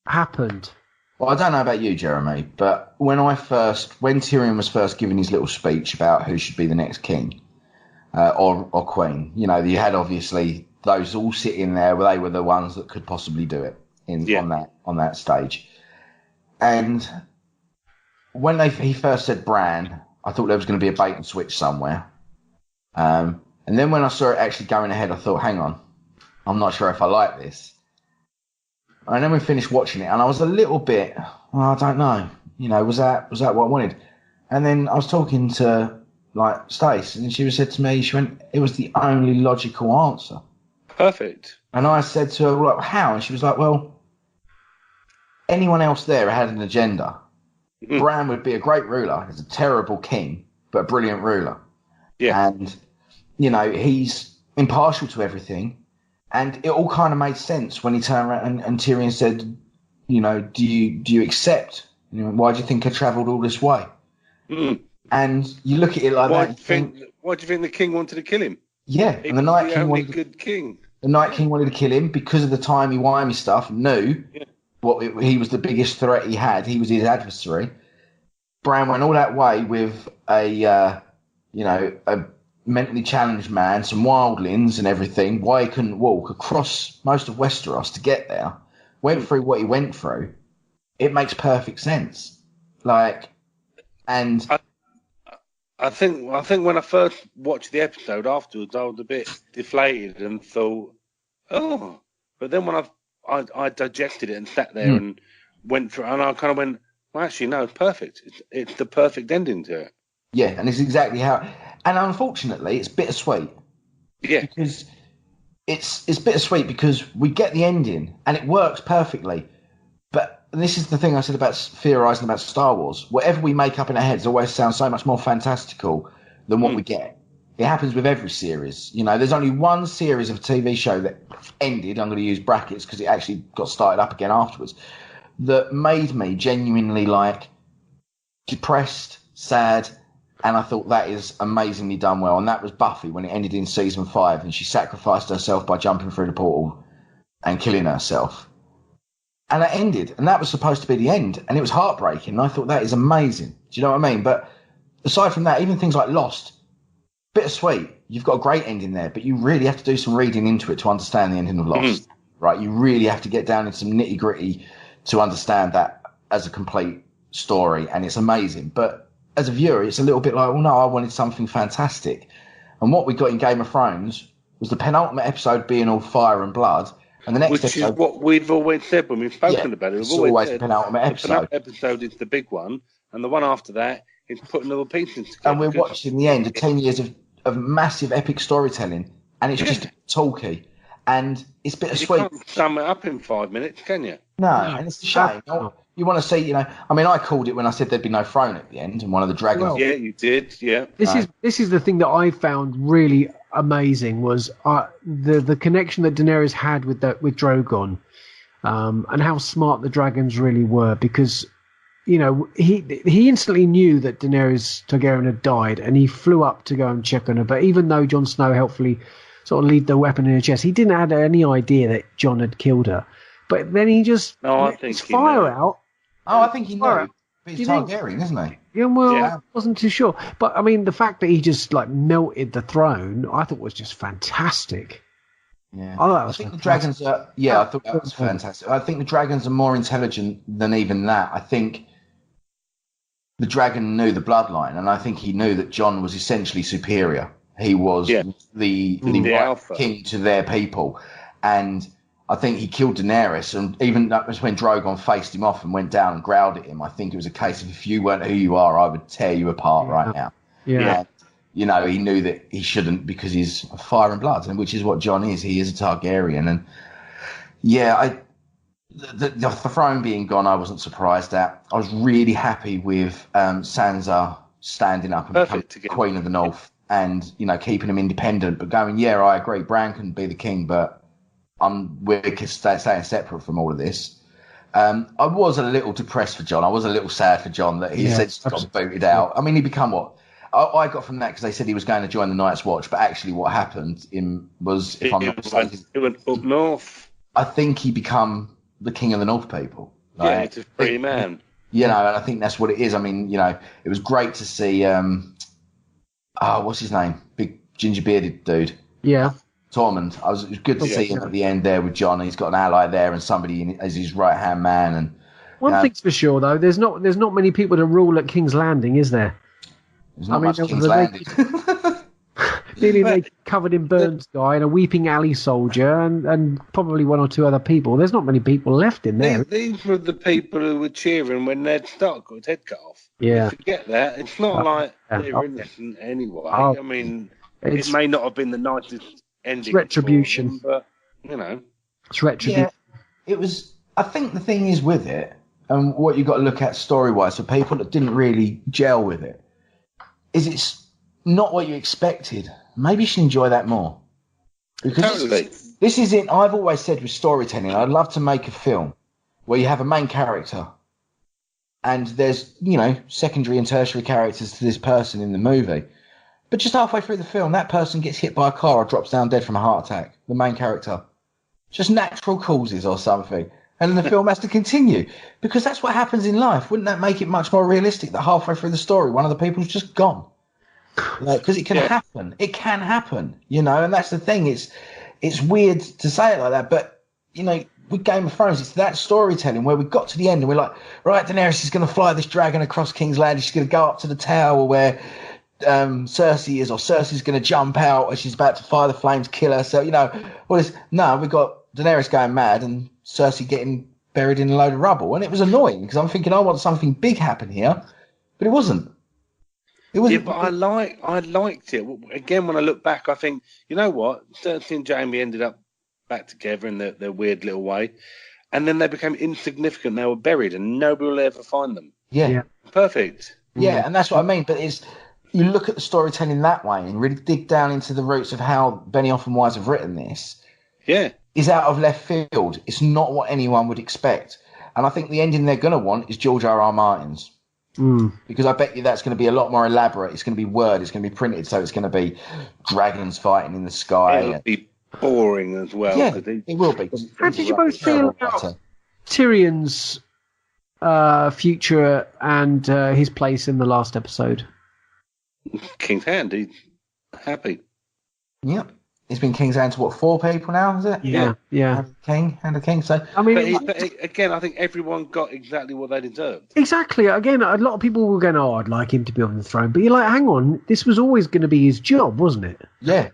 happened? Well, I don't know about you, Jeremy, but when Tyrion was first giving his little speech about who should be the next king, or queen, you had obviously those all sitting there where they were the ones that could possibly do it on that stage. And when he first said Bran, I thought there was going to be a bait and switch somewhere. And then when I saw it actually going ahead, I thought, hang on, I'm not sure if I like this. And then we finished watching it, and I was a little bit, I don't know, was that what I wanted? And then I was talking to Stace, and she said to me, she went, it was the only logical answer. Perfect. And I said to her, well, how? And she was like, well, anyone else there had an agenda. Bran would be a great ruler. He's a terrible king, but a brilliant ruler. Yeah. And, he's impartial to everything. And it all kind of made sense when he turned around and Tyrion said, do you accept? Why do you think I travelled all this way? And you look at it like why that. Why do you think the king wanted to kill him? Yeah, and the Night King wanted good king. The Night King wanted to kill him because of the timey-wimey stuff. Knew he was the biggest threat he had. He was his adversary. Bran went all that way with a mentally challenged man, some wildlings and everything. Why he couldn't walk across most of Westeros to get there. Went through what he went through. It makes perfect sense. I think when I first watched the episode afterwards, I was a bit deflated and thought, oh. But then when I digested it and sat there and went through, and I kind of went, well, actually, no, it's perfect. It's the perfect ending to it. Yeah, and it's exactly how. And unfortunately, it's bittersweet. Yeah. Because it's bittersweet because we get the ending and it works perfectly. But this is the thing I said about theorising about Star Wars. Whatever we make up in our heads always sounds so much more fantastical than what we get. It happens with every series. You know, there's only one series of a TV show that ended, I'm going to use brackets because it actually got started up again afterwards, that made me genuinely, like, depressed, sad, and I thought that is amazingly done well. And that was Buffy when it ended in season 5 and she sacrificed herself by jumping through the portal and killing herself. And it ended, and that was supposed to be the end, and it was heartbreaking. And I thought that is amazing. Do you know what I mean? But aside from that, even things like Lost, bittersweet. You've got a great ending there, but you really have to do some reading into it to understand the ending of Lost, right? You really have to get down into some nitty gritty to understand that as a complete story, and it's amazing. But as a viewer, it's a little bit like, well, no, I wanted something fantastic. And what we got in Game of Thrones was the penultimate episode being all fire and blood, and the next Which episode, is what we've always said when we've spoken about it. We've it's always the said penultimate episode. The penultimate episode is the big one, and the one after that is putting all the pieces together. And we're watching the end of 10 years of massive epic storytelling, and it's just talky, and it's bittersweet. You can't sum it up in 5 minutes, can you? No, and it's a shame. You want to see, you know, I mean, I called it when I said there'd be no throne at the end, and one of the dragons. Well, yeah, you did, yeah. This is the thing that I found really amazing was the connection that Daenerys had with Drogon, and how smart the dragons really were, because, you know, he instantly knew that Daenerys Targaryen had died, and he flew up to go and check on her. But even though Jon Snow helpfully sort of leave the weapon in her chest, he didn't have any idea that Jon had killed her. But then he just let his fire out. Oh, I think he knew. He's Targaryen, isn't he? Yeah, well, I wasn't too sure. But, I mean, the fact that he just, like, melted the throne, I thought was just fantastic. Yeah. I think the dragons are... Yeah, I thought that was fantastic. I think the dragons are more intelligent than even that. I think the dragon knew the bloodline, and I think he knew that Jon was essentially superior. He was the alpha king to their people. And I think he killed Daenerys, and even that was when Drogon faced him off and went down and growled at him. I think it was a case of, if you weren't who you are, I would tear you apart right now. Yeah. And, you know, he knew that he shouldn't, because he's fire and blood, and which is what Jon is. He is a Targaryen. And yeah, the throne being gone, I wasn't surprised at. I was really happy with Sansa standing up and becoming Queen of the North, and, you know, keeping him independent, but going, yeah, I agree, Bran can be the king, but we're staying separate from all of this. I was a little depressed for Jon. I was a little sad for Jon that he essentially got booted out. I mean, he become what? I got from that because they said he was going to join the Night's Watch, but actually what happened was, if I'm not mistaken, he went up north. I think he become the king of the North people. Right? Yeah, it's a free man. You know, and I think that's what it is. I mean, you know, it was great to see, what's his name? Big ginger-bearded dude. Yeah. Tormund. It was good to see him at the end there with Jon. He's got an ally there and somebody as his right-hand man. And one thing's for sure, though, there's not many people to rule at King's Landing, is there? There's not much King's Landing. Nearly naked, covered in burns guy and a weeping alley soldier and probably one or two other people. There's not many people left in there. These were the people who were cheering when Ned Stark got his head cut off. Yeah. Forget that. It's not like they're innocent anyway. I mean, it may not have been the nicest ending. It's retribution. But, you know. It's retribution. Yeah, it was... I think the thing is with it, and what you've got to look at story-wise for people that didn't really gel with it, is it's not what you expected. Maybe you should enjoy that more. Because this is it. I've always said with storytelling, I'd love to make a film where you have a main character and there's, you know, secondary and tertiary characters to this person in the movie. But just halfway through the film, that person gets hit by a car or drops down dead from a heart attack, the main character. Just natural causes or something. And then the film has to continue. Because that's what happens in life. Wouldn't that make it much more realistic that halfway through the story, one of the people's just gone? Because it can happen. It can happen, you know, and that's the thing. It's weird to say it like that, but, you know, with Game of Thrones, it's that storytelling where we got to the end and we're like, right, Daenerys is going to fly this dragon across King's Landing. She's going to go up to the tower where Cersei is, or Cersei's going to jump out as she's about to fire the flames, kill her. So, you know, we got Daenerys going mad and Cersei getting buried in a load of rubble. And it was annoying because I'm thinking, I want something big happen here, but it wasn't. Yeah, but I liked it. Again, when I look back, I think, you know what? Cersei and Jaime ended up back together in their weird little way. And then they became insignificant. They were buried and nobody will ever find them. Yeah. Perfect. Yeah, and that's what I mean. But you look at the storytelling that way and really dig down into the roots of how Benioff and Wise have written this, is out of left field. It's not what anyone would expect. And I think the ending they're going to want is George R.R. Martin's. Because I bet you that's going to be a lot more elaborate. It's going to be word. It's going to be printed. So it's going to be dragons fighting in the sky. It'll be boring as well. Yeah, it will be. How did you both feel about Tyrion's future and his place in the last episode? King's Hand, he's happy. Yep. He's been King's Hand to, 4 people now, is it? Yeah. Hand of King. So, I mean, again, I think everyone got exactly what they deserved. Exactly. Again, a lot of people were going, I'd like him to be on the throne. But you're like, hang on, this was always going to be his job, wasn't it? Yeah.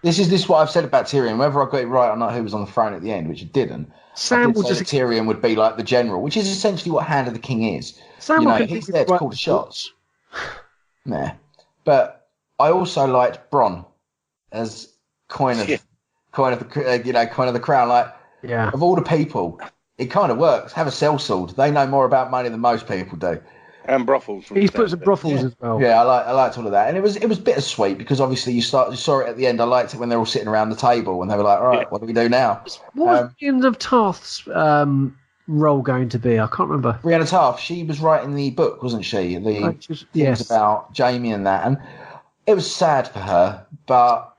This is what I've said about Tyrion. Whether I got it right or not, who was on the throne at the end, which it didn't. Sam will just Tyrion would be like the general, which is essentially what Hand of the King is. Sam will he's there to call the shots. Nah. But I also liked Bronn as coin of the crown. Like, of all the people, it kind of works. Have a sellsword. They know more about money than most people do. And brothels. He's put some brothels as well. Yeah, I liked all of that, and it was bittersweet because obviously you saw it at the end. I liked it when they were all sitting around the table and they were like, "All right, what do we do now?" What was Brienne of Tarth's role going to be? I can't remember. Brienne of Tarth. She was writing the book, wasn't she? The things about Jaime and that, and it was sad for her, but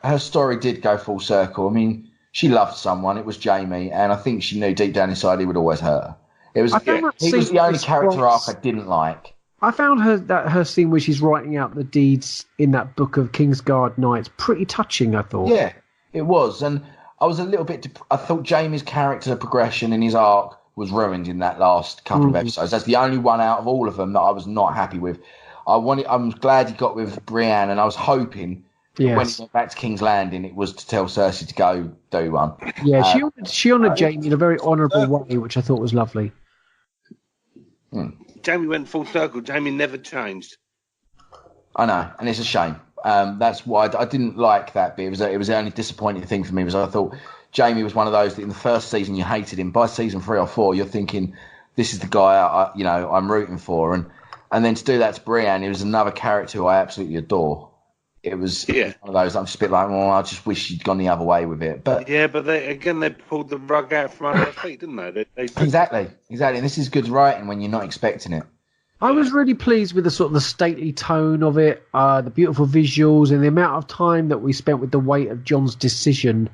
her story did go full circle. I mean, she loved someone. It was Jaime, and I think she knew deep down inside he would always hurt her. He was the only character arc I didn't like. I found her scene where she's writing out the deeds in that book of Kingsguard Knights pretty touching, I thought. Yeah, it was. And I was a little bit... I thought Jaime's character progression in his arc was ruined in that last couple of episodes. That's the only one out of all of them that I was not happy with. I'm glad he got with Brienne, and I was hoping... Yes. When he went back to King's Landing, it was to tell Cersei to go do one. Yeah, she honoured Jaime in a very honourable way, which I thought was lovely. Jaime went full circle. Jaime never changed. I know, and it's a shame. That's why I didn't like that bit. It was the only disappointing thing for me was I thought Jaime was one of those that in the first season you hated him. By season 3 or 4, you're thinking this is the guy I'm rooting for, and then to do that to Brienne, it was another character who I absolutely adore. It was one of those. I'm just a bit like, I just wish you'd gone the other way with it. But they pulled the rug out from under their feet, didn't they? Exactly. And this is good writing when you're not expecting it. I was really pleased with the sort of the stately tone of it, the beautiful visuals, and the amount of time that we spent with the weight of Jon's decision,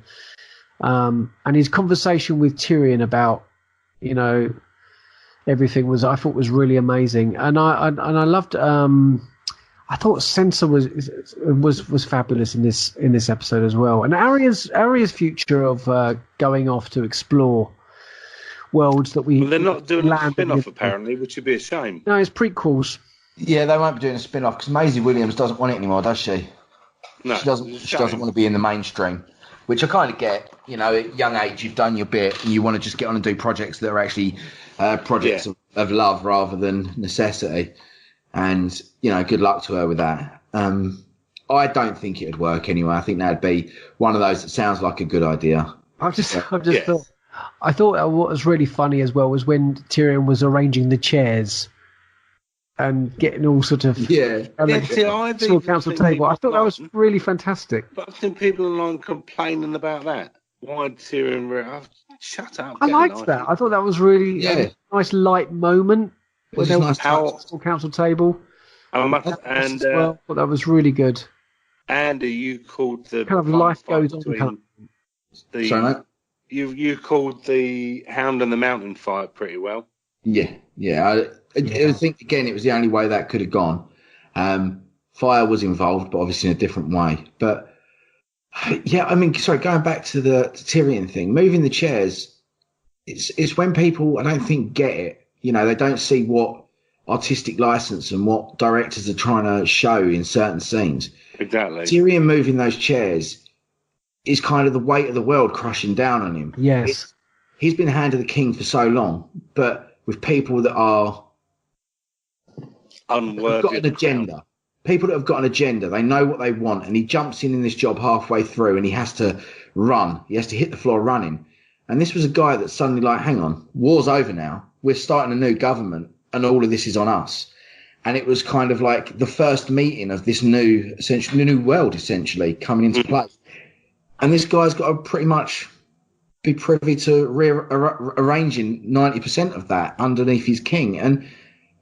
and his conversation with Tyrion about, everything I thought was really amazing, and I loved. I thought Sansa was fabulous in this episode as well, and Arya's future of going off to explore worlds that we. Well, they're not doing a spin-off apparently, which would be a shame. No, it's prequels. Yeah, they won't be doing a spin-off because Maisie Williams doesn't want it anymore, does she? No, she doesn't want to be in the mainstream, which I kind of get. At young age, you've done your bit, and you want to just get on and do projects that are actually projects of love rather than necessity. And, good luck to her with that. I don't think it would work anyway. I think that'd be one of those that sounds like a good idea. I thought what was really funny as well was when Tyrion was arranging the chairs and getting all sort of small council table. I thought that was really fantastic. But I've seen people online complaining about that. Why Tyrion? Shut up. I liked that. I thought that was really a nice light moment. When there was a council table. And thought that was really good. Andy, you called the kind of life goes on. Sorry, mate? You called the Hound and the Mountain fight pretty well. Yeah. I think again it was the only way that could have gone. Fire was involved, but obviously in a different way. But going back to the Tyrion thing, moving the chairs. It's when people I don't think get it. They don't see what artistic license and what directors are trying to show in certain scenes. Exactly. Tyrion moving those chairs is kind of the weight of the world crushing down on him. Yes. He's been Hand of the King for so long, but with people that are unworthy, got an agenda. People that have got an agenda, they know what they want, and he jumps in this job halfway through and he has to run. He has to hit the floor running. And this was a guy that's suddenly like, hang on, war's over now. We're starting a new government and all of this is on us. And it was kind of like the first meeting of this new world, essentially, coming into play. And this guy's got to pretty much be privy to arranging 90% of that underneath his king. And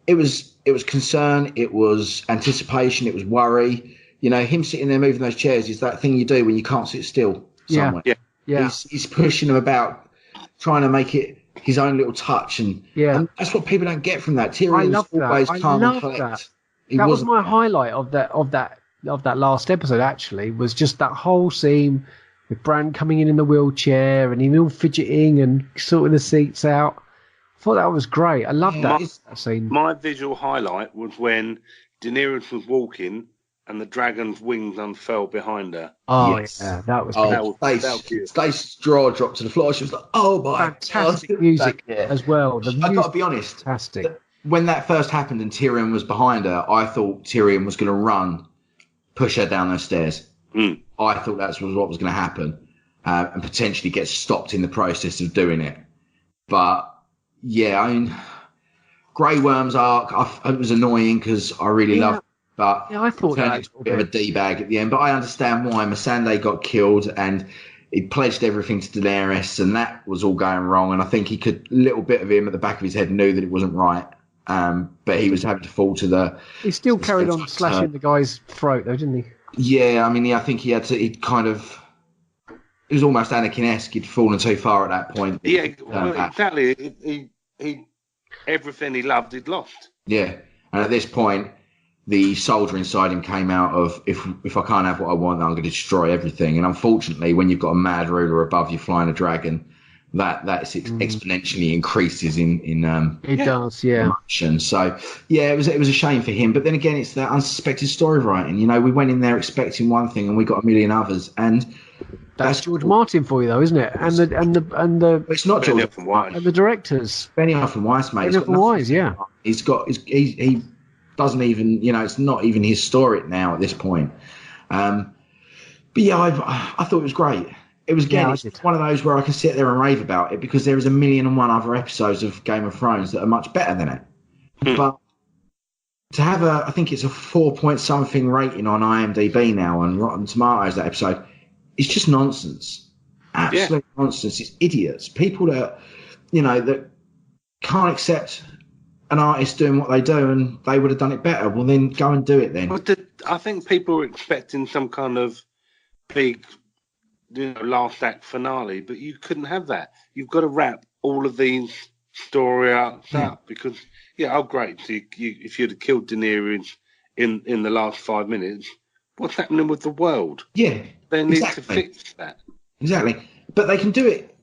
it was concern, it was anticipation, it was worry. You know, him sitting there moving those chairs is that thing you do when you can't sit still somewhere. Yeah. He's pushing him about, trying to make it his own little touch, and that's what people don't get from that. Tyrion's always calm and collect. That was my highlight of that last episode. Actually, was just that whole scene with Bran coming in the wheelchair and him all fidgeting and sorting the seats out. I thought that was great. I loved that scene. My visual highlight was when Daenerys was walking and the dragon's wings unfurled behind her. Oh, yeah, that was good. Stacey's jaw dropped to the floor. She was like, oh, my fantastic God. Music as well. I've got to be honest. Fantastic. When that first happened and Tyrion was behind her, I thought Tyrion was going to push her down those stairs. I thought that's what was going to happen, and potentially get stopped in the process of doing it. But, yeah, I mean, Grey Worm's arc, it was annoying because I really loved it. But I thought that was a bit of a D-bag at the end. But I understand why Missandei got killed and he pledged everything to Daenerys, and that was all going wrong. And I think a little bit of him at the back of his head knew that it wasn't right. But he was having to fall to the... He still carried on slashing the guy's throat, though, didn't he? Yeah, I mean, I think he had to... It was almost Anakin-esque. He'd fallen too far at that point. Yeah, exactly. He everything he loved, he'd lost. Yeah, and at this point, the soldier inside him came out of, if I can't have what I want, then I'm going to destroy everything. And unfortunately, when you've got a mad ruler above you flying a dragon, that exponentially increases in it does, yeah. Emotion. So yeah, it was a shame for him. But then again, it's that unsuspected story writing. You know, we went in there expecting one thing and we got a million others. And that's George Martin for you, though, isn't it? And the it's not George and the directors. Benioff and Weiss, mate. Benioff and Weiss, yeah. He doesn't even, you know, it's not even historic now at this point. But yeah, I thought it was great. It was, again, it's one of those where I can sit there and rave about it because there is 1,000,001 other episodes of Game of Thrones that are much better than it. But to have I think it's a 4-point-something rating on IMDb now on Rotten Tomatoes, that episode, it's just nonsense. Absolute nonsense. It's idiots. People that, you know, that can't accept an artist doing what they do and they would have done it better. Well, then go and do it then. Well, I think people were expecting some kind of big, you know, last act finale, but you couldn't have that. You've got to wrap all of these story arcs up because, great. So if you'd have killed Daenerys in the last 5 minutes, what's happening with the world? Yeah, they need to fix that. Exactly, but they can do it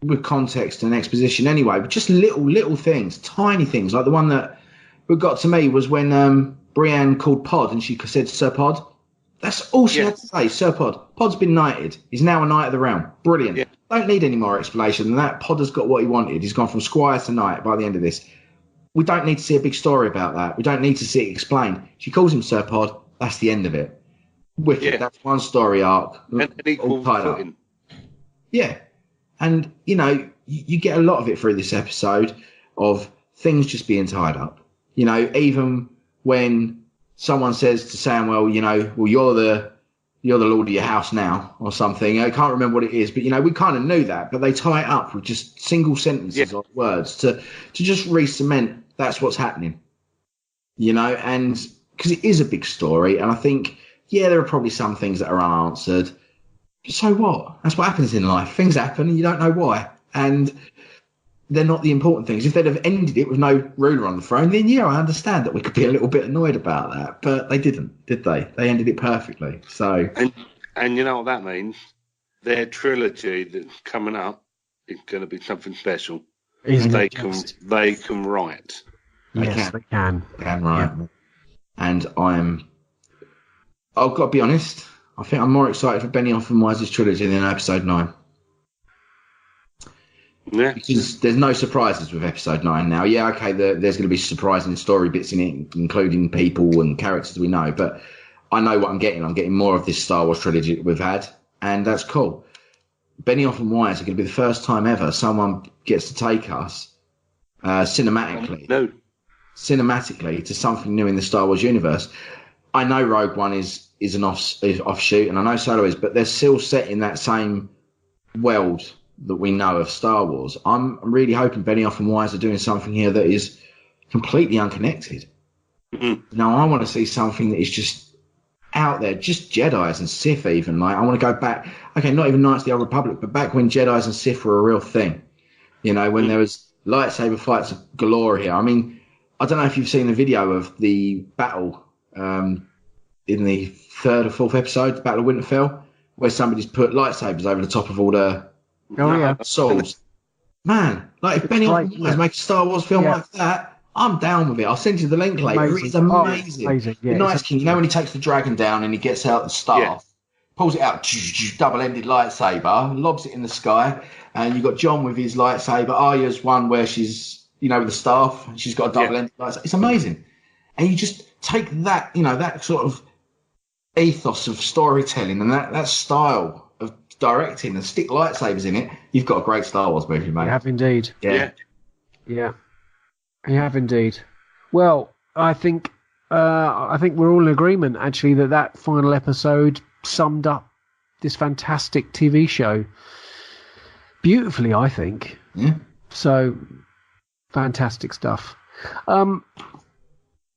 with context and exposition anyway. But just little things, tiny things, like the one that got to me was when Brienne called Pod and she said Sir Pod. That's all she had to say, Sir Pod. Pod's been knighted. He's now a Knight of the Realm. Brilliant. Yeah. Don't need any more explanation than that. Pod has got what he wanted. He's gone from Squire to Knight by the end of this. We don't need to see a big story about that. We don't need to see it explained. She calls him Sir Pod. That's the end of it. Wicked. Yeah. That's one story arc. And equal footing. Yeah. And, you know, you get a lot of it through this episode of things just being tied up. You know, even when someone says to Samuel, you know, well, you're the lord of your house now or something. I can't remember what it is, but, you know, we kind of knew that, but they tie it up with just single sentences or words to just re-cement that's what's happening, you know, and because it is a big story. And I think, there are probably some things that are unanswered. So what? That's what happens in life. Things happen and you don't know why. And they're not the important things. If they'd have ended it with no ruler on the throne, then I understand that we could be a little bit annoyed about that. But they didn't, did they? They ended it perfectly. So, and you know what that means? Their trilogy that's coming up is going to be something special. They can write. Yes, they can. They can write. Yeah. And I've got to be honest, I think I'm more excited for Benioff and Wise's trilogy than episode 9. Yeah. Because there's no surprises with episode 9 now. Okay, there's going to be surprising story bits in it, including people and characters we know, but I know what I'm getting. I'm getting more of this Star Wars trilogy that we've had, and that's cool. Benioff and Weiss are going to be the first time ever someone gets to take us cinematically cinematically to something new in the Star Wars universe. I know Rogue One is an offshoot, and I know Solo is, but they're still set in that same world that we know of Star Wars. I'm really hoping Benioff and Wise are doing something here that is completely unconnected. Mm-hmm. Now, I want to see something that is just out there, just Jedis and Sith even. Like, I want to go back, okay, not even Knights of the Old Republic, but back when Jedis and Sith were a real thing. You know, when there was lightsaber fights galore here. I mean, I don't know if you've seen the video of the battle in the third or fourth episode, the Battle of Winterfell, where somebody's put lightsabers over the top of all the swords. Man, like if Benioff was make a Star Wars film like that, I'm down with it. I'll send you the link later. It's amazing. Yeah, the Night King, you know when he takes the dragon down and he gets out the staff, pulls it out, double-ended lightsaber, lobs it in the sky, and you've got John with his lightsaber. Arya's one where she's, you know, with the staff, she's got a double-ended lightsaber. It's amazing. And you just take that, you know, that sort of ethos of storytelling and that style of directing and stick lightsabers in it, you've got a great Star Wars movie, mate. You have indeed. Yeah. You have indeed. Well, I think we're all in agreement, actually, that final episode summed up this fantastic TV show beautifully, I think. Yeah. So, fantastic stuff.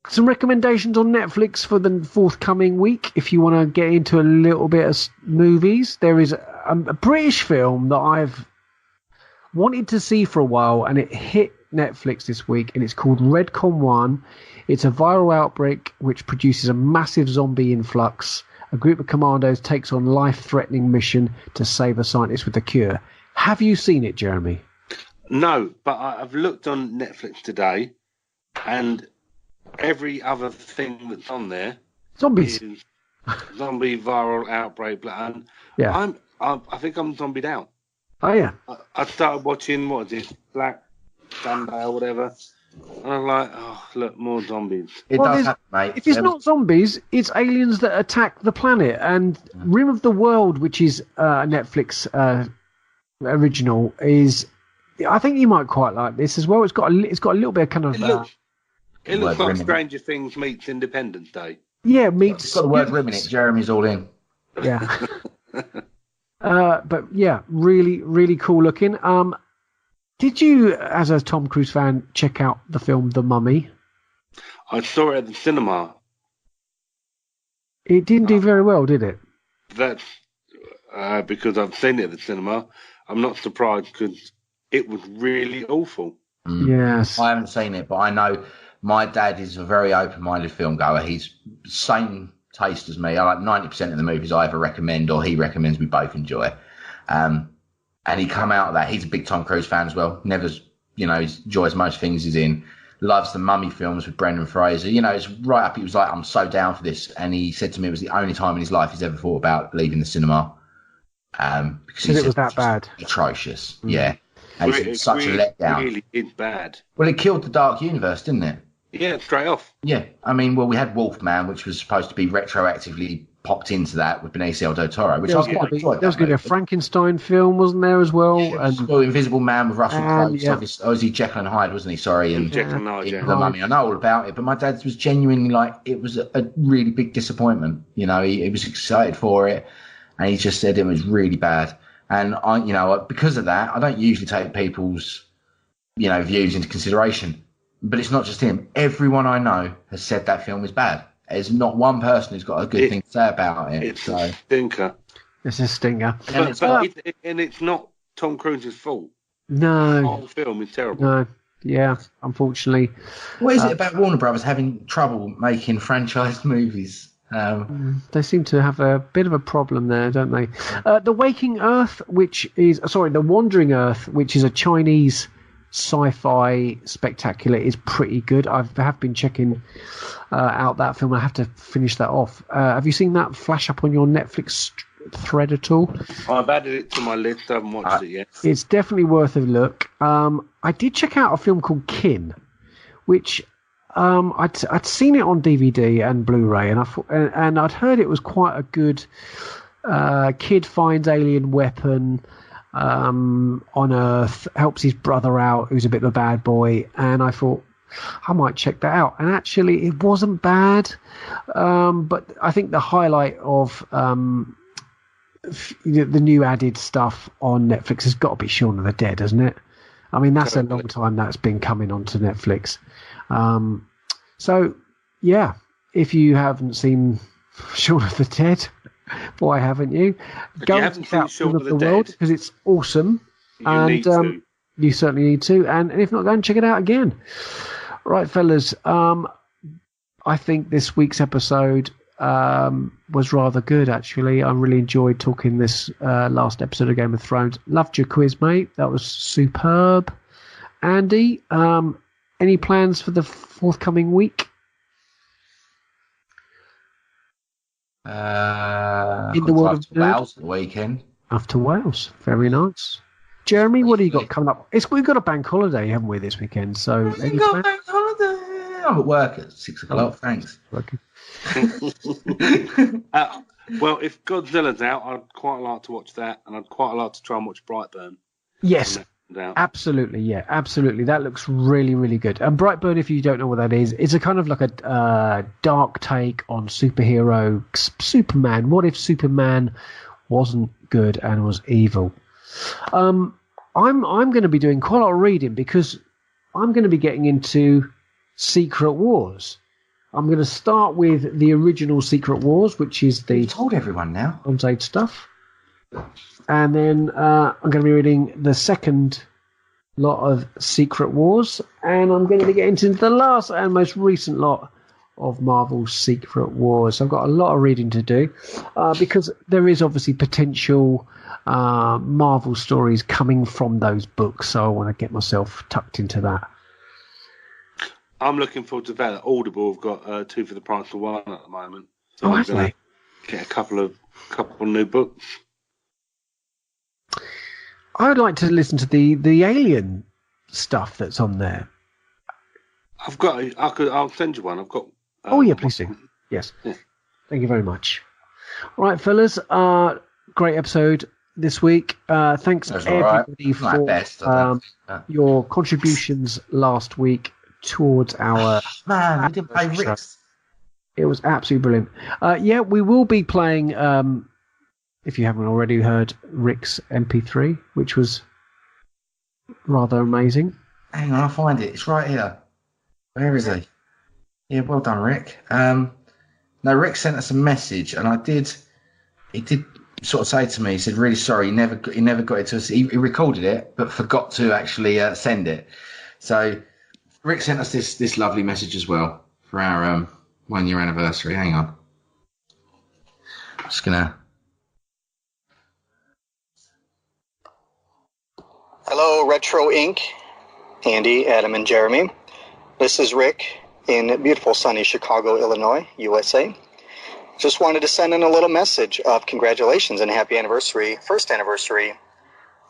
Some recommendations on Netflix for the forthcoming week. If you want to get into a little bit of movies, there is a British film that I've wanted to see for a while, and it hit Netflix this week, and it's called Redcon 1. It's a viral outbreak which produces a massive zombie influx. A group of commandos takes on life-threatening mission to save a scientist with a cure. Have you seen it, Jeremy? No, but I've looked on Netflix today, and every other thing that's on there Zombies. is zombie viral outbreak. And I think I'm zombied out. Oh, yeah. I started watching, what is it, Black Sunday or whatever. And I'm like, oh, look, more zombies. It does happen, mate. If it's not zombies, it's aliens that attack the planet. And Rim of the World, which is a Netflix original, is... I think you might quite like this as well. It's got a little bit of kind of... It looks like Stranger Things meets Independence Day. Yeah, meets... It's got the word Rim in it. Jeremy's all in. Yeah. But yeah, really, really cool looking. Did you, as a Tom Cruise fan, check out the film The Mummy? I saw it at the cinema. It didn't do very well, did it? That's because I've seen it at the cinema. I'm not surprised because it was really awful. Yes. I haven't seen it, but I know my dad is a very open-minded film goer. He's same taste as me. I like 90% of the movies I either recommend or he recommends we both enjoy. And he come out of that. He's a big Tom Cruise fan as well. Never, he enjoys most things he's in. Loves the Mummy films with Brendan Fraser. It's right up. He was like, I'm so down for this. And he said to me it was the only time in his life he's ever thought about leaving the cinema. Because it was that bad. Atrocious. Yeah. And it's such a letdown. Really is bad. Well, it killed the Dark Universe, didn't it? Yeah, straight off. Yeah. I mean, we had Wolfman, which was supposed to be retroactively popped into that with Benicio del Toro, which I was quite enjoyed. There was going to be a Frankenstein film, wasn't there, as well? Yeah, and Invisible Man with Russell Crowe. Was he Jekyll and Hyde, wasn't he? Sorry. And Jekyll and Hyde, The Mummy. I know all about it, but my dad was genuinely like, it was a really big disappointment. He was excited for it, and he just said it was really bad. And because of that, I don't usually take people's, views into consideration. But it's not just him. Everyone I know has said that film is bad. There's not one person who's got a good thing to say about it. It's a stinker. It's a stinger. And it's not Tom Cruise's fault. No. The whole film is terrible. No. Yeah, unfortunately. What is it about Warner Brothers having trouble making franchise movies? They seem to have a bit of a problem there, don't they? The Wandering Earth, which is a Chinese sci-fi spectacular, is pretty good. I have been checking out that film. I have to finish that off. Have you seen that flash up on your Netflix thread at all? I've added it to my list. I haven't watched it yet. It's definitely worth a look. I did check out a film called Kin, which I'd seen it on DVD and Blu-ray, and I'd heard it was quite a good kid finds alien weapon on Earth, helps his brother out, who's a bit of a bad boy, and I thought I might check that out. And actually, it wasn't bad. But I think the highlight of the new added stuff on Netflix has got to be Shaun of the Dead, hasn't it? I mean, that's a long time that's been coming onto Netflix. So, yeah, if you haven't seen Shaun of the Dead, why haven't you? Go and check out Shaun of the World, because it's awesome. You certainly need to. And if not, go and check it out again. Right, fellas. I think this week's episode was rather good, actually. I really enjoyed talking this last episode of Game of Thrones. Loved your quiz, mate. That was superb. Andy, any plans for the forthcoming week? In the world of Wales the weekend. After Wales. Very nice. Jeremy, what have you got coming up? We've got a bank holiday, haven't we, this weekend? So we've got a bank holiday. I'm at work at 6 o'clock, thanks. Okay. Well, if Godzilla's out, I'd quite like to watch that, and I'd quite like to try and watch Brightburn. Yes, absolutely, yeah, absolutely. That looks really, really good. And Brightburn, if you don't know what that is, it's a kind of like a dark take on superhero Superman. What if Superman wasn't good and was evil? I'm going to be doing quite a lot of reading, because I'm going to be getting into Secret Wars. I'm going to start with the original Secret Wars, which is the... You've told everyone now. On-stage stuff. And then I'm going to be reading the second lot of Secret Wars, and I'm going to be getting into the last and most recent lot of Marvel's Secret Wars. I've got a lot of reading to do, because there is obviously potential Marvel stories coming from those books, so I want to get myself tucked into that. I'm looking forward to that. Audible have got 2 for the price of 1 at the moment. So I'm going to get a couple new books. I would like to listen to the Alien stuff that's on there. I'll send you one. I've got. Please do. Yes. Yeah. Thank you very much. All right, fellas. Great episode this week. Thanks everybody for your contributions last week towards our... Man, we didn't play Rick's. It was absolutely brilliant. We will be playing, if you haven't already heard, Rick's MP3, which was rather amazing. Hang on, I'll find it. It's right here. Where is he? Yeah, well done, Rick. No, Rick sent us a message, and he did sort of say to me, he said, really sorry, he never got it to us. He recorded it, but forgot to actually send it. So Rick sent us this lovely message as well for our 1-year anniversary. Hang on. I'm just going to... Hello, Retro Inc., Andy, Adam, and Jeremy. This is Rick in beautiful sunny Chicago, Illinois, USA. Just wanted to send in a little message of congratulations and happy anniversary, first anniversary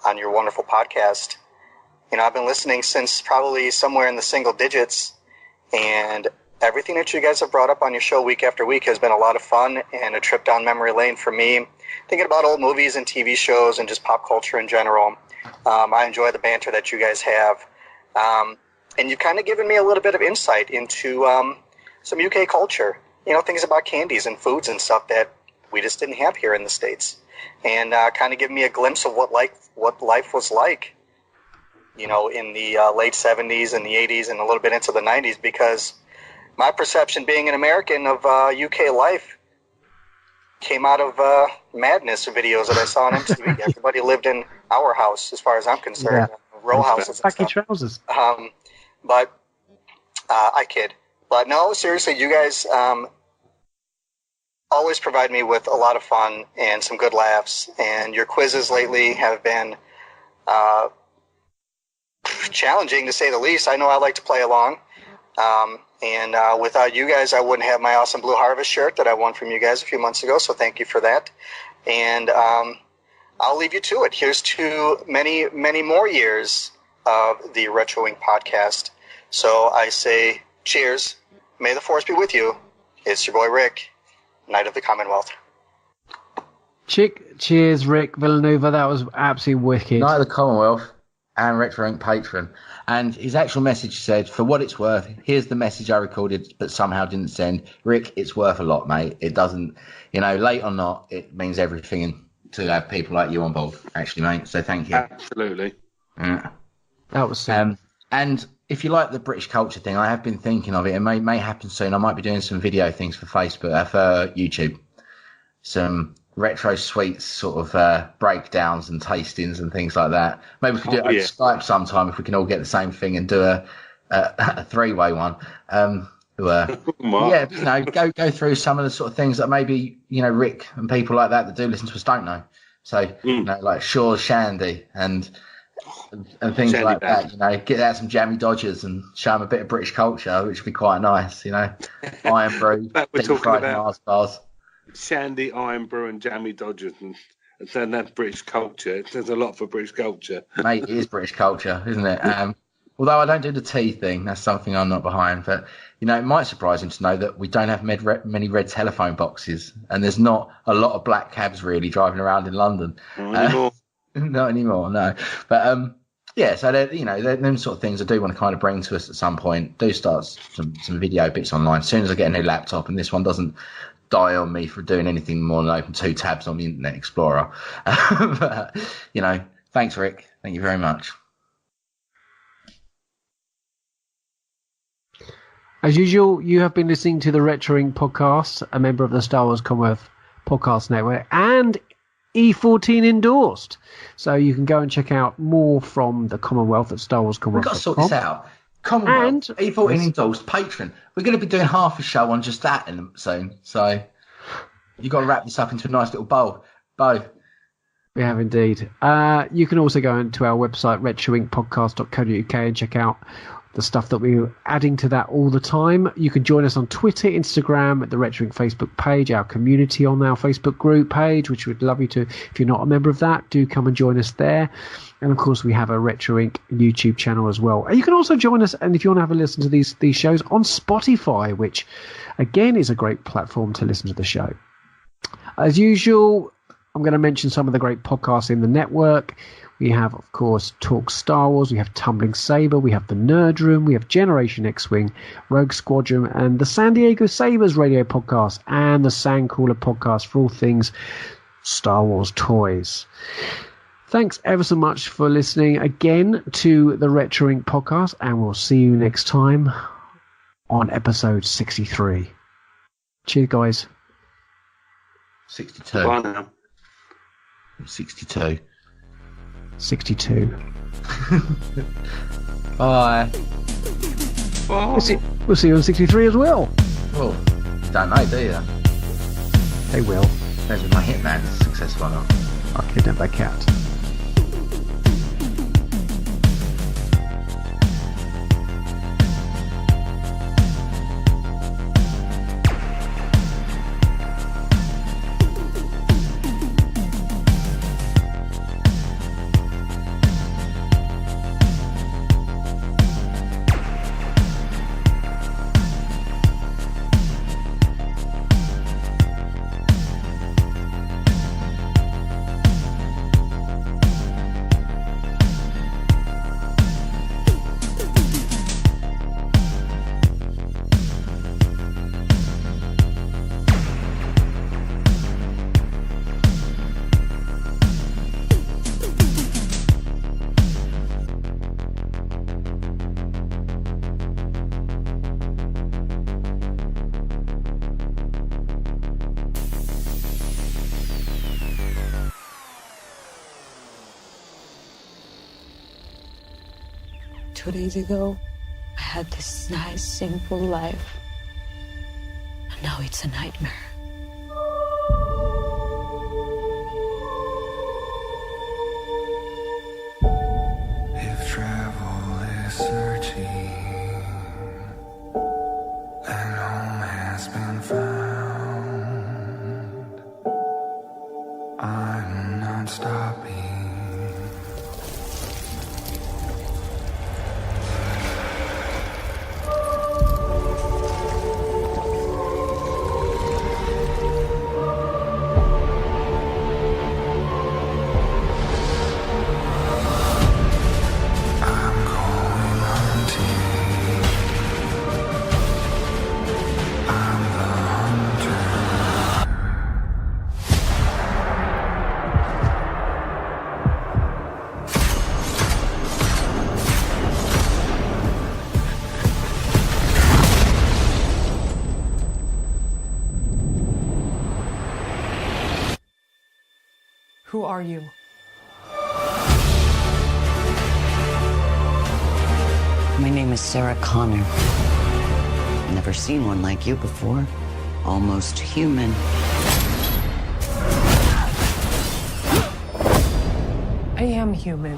on your wonderful podcast. You know, I've been listening since probably somewhere in the single digits, and everything that you guys have brought up on your show week after week has been a lot of fun and a trip down memory lane for me, thinking about old movies and TV shows and just pop culture in general. I enjoy the banter that you guys have. And you've kind of given me a little bit of insight into some UK culture, you know, things about candies and foods and stuff that we just didn't have here in the States. And kind of give me a glimpse of what life was like, you know, in the late 70s and the 80s and a little bit into the 90s, because my perception being an American of UK life came out of madness videos that I saw on MTV. Everybody lived in our house, as far as I'm concerned, row houses and stuff. Trousers. But I kid. But no, seriously, you guys always provide me with a lot of fun and some good laughs. And your quizzes lately have been challenging, to say the least. I know I like to play along. And without you guys, I wouldn't have my awesome Blue Harvest shirt that I won from you guys a few months ago. So thank you for that. And I'll leave you to it. Here's to many, many more years of the Retro Wing podcast. So I say cheers. May the force be with you. It's your boy Rick, Knight of the Commonwealth. Cheers, Rick Villanueva. That was absolutely wicked. Knight of the Commonwealth. and Retro Inc. patron. And his actual message said, "For what it's worth, here's the message I recorded but somehow didn't send. Rick, it's worth a lot, mate. It doesn't, late or not, it means everything to have people like you on board, actually, mate. So thank you." Absolutely. Yeah. That was sick. And if you like the British culture thing, I have been thinking of it. It may happen soon. I might be doing some video things for Facebook, for YouTube. Some retro sweets sort of breakdowns and tastings and things like that. Maybe we could do it over Skype sometime if we can all get the same thing and do a three-way one. Go through some of the sort of things that maybe, Rick and people like that do listen to us don't know. So, like Shaw Shandy and things Shandy like band. That, get out some Jammy Dodgers and show them a bit of British culture, which would be quite nice, Iron Brew, deep fried Mars bars. Shandy, Iron Brew and Jammy Dodgers and then that's British culture. There's a lot for British culture. Mate, it is British culture, isn't it? Although I don't do the tea thing, that's something I'm not behind. But, it might surprise him to know that we don't have many red telephone boxes and there's not a lot of black cabs really driving around in London. Not anymore, no. But, so them sort of things I do want to kind of bring to us at some point. Do start some video bits online as soon as I get a new laptop and this one doesn't die on me for doing anything more than open 2 tabs on the Internet Explorer. But, thanks, Rick. Thank you very much. As usual, you have been listening to the Retro Inc. podcast, a member of the Star Wars Commonwealth Podcast Network, and E14 endorsed. So you can go and check out more from the Commonwealth at Star Wars Commonwealth. We've got to sort this out. Commonwealth, and E14 endorsed patron. We're going to be doing half a show on just that soon. So you've got to wrap this up into a nice little bow. We have indeed. You can also go into our website, retroincpodcast.co.uk, and check out the stuff that we're adding to that all the time. You can join us on Twitter, Instagram, at the Retro Inc. Facebook page, our community on our Facebook group page, which we'd love you to. If you're not a member of that, do come and join us there. And of course, we have a Retro Inc. YouTube channel as well. And you can also join us, and if you want to have a listen to these shows, on Spotify, which again is a great platform to listen to the show. As usual, I'm going to mention some of the great podcasts in the network. We have, of course, Talk Star Wars, we have Tumbling Saber, we have The Nerd Room, we have Generation X-Wing, Rogue Squadron, and the San Diego Sabres radio podcast, and the Sandcrawler podcast for all things Star Wars toys. Thanks ever so much for listening again to the Retro Inc. podcast, and we'll see you next time on episode 63. Cheers, guys. 62. Bye now. 62. 62. Bye. We'll see you on 63 as well. Well, don't know, do you? They will. Depends if my Hitman's successful or not. I'll kidnap that cat. Two days ago, I had this nice, simple life. And now it's a nightmare. If travel is searching and home has been found, I'm not stopping. Who are you? My name is Sarah Connor. Never seen one like you before. Almost human. I am human.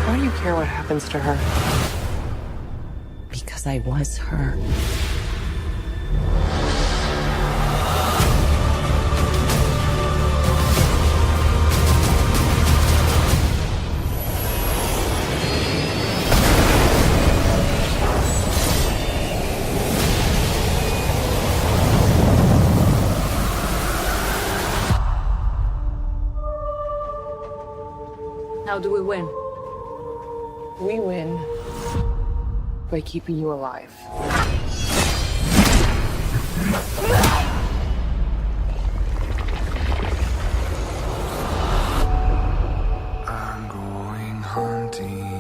Why do you care what happens to her? Because I was her. How do we win? We win by keeping you alive. I'm going hunting.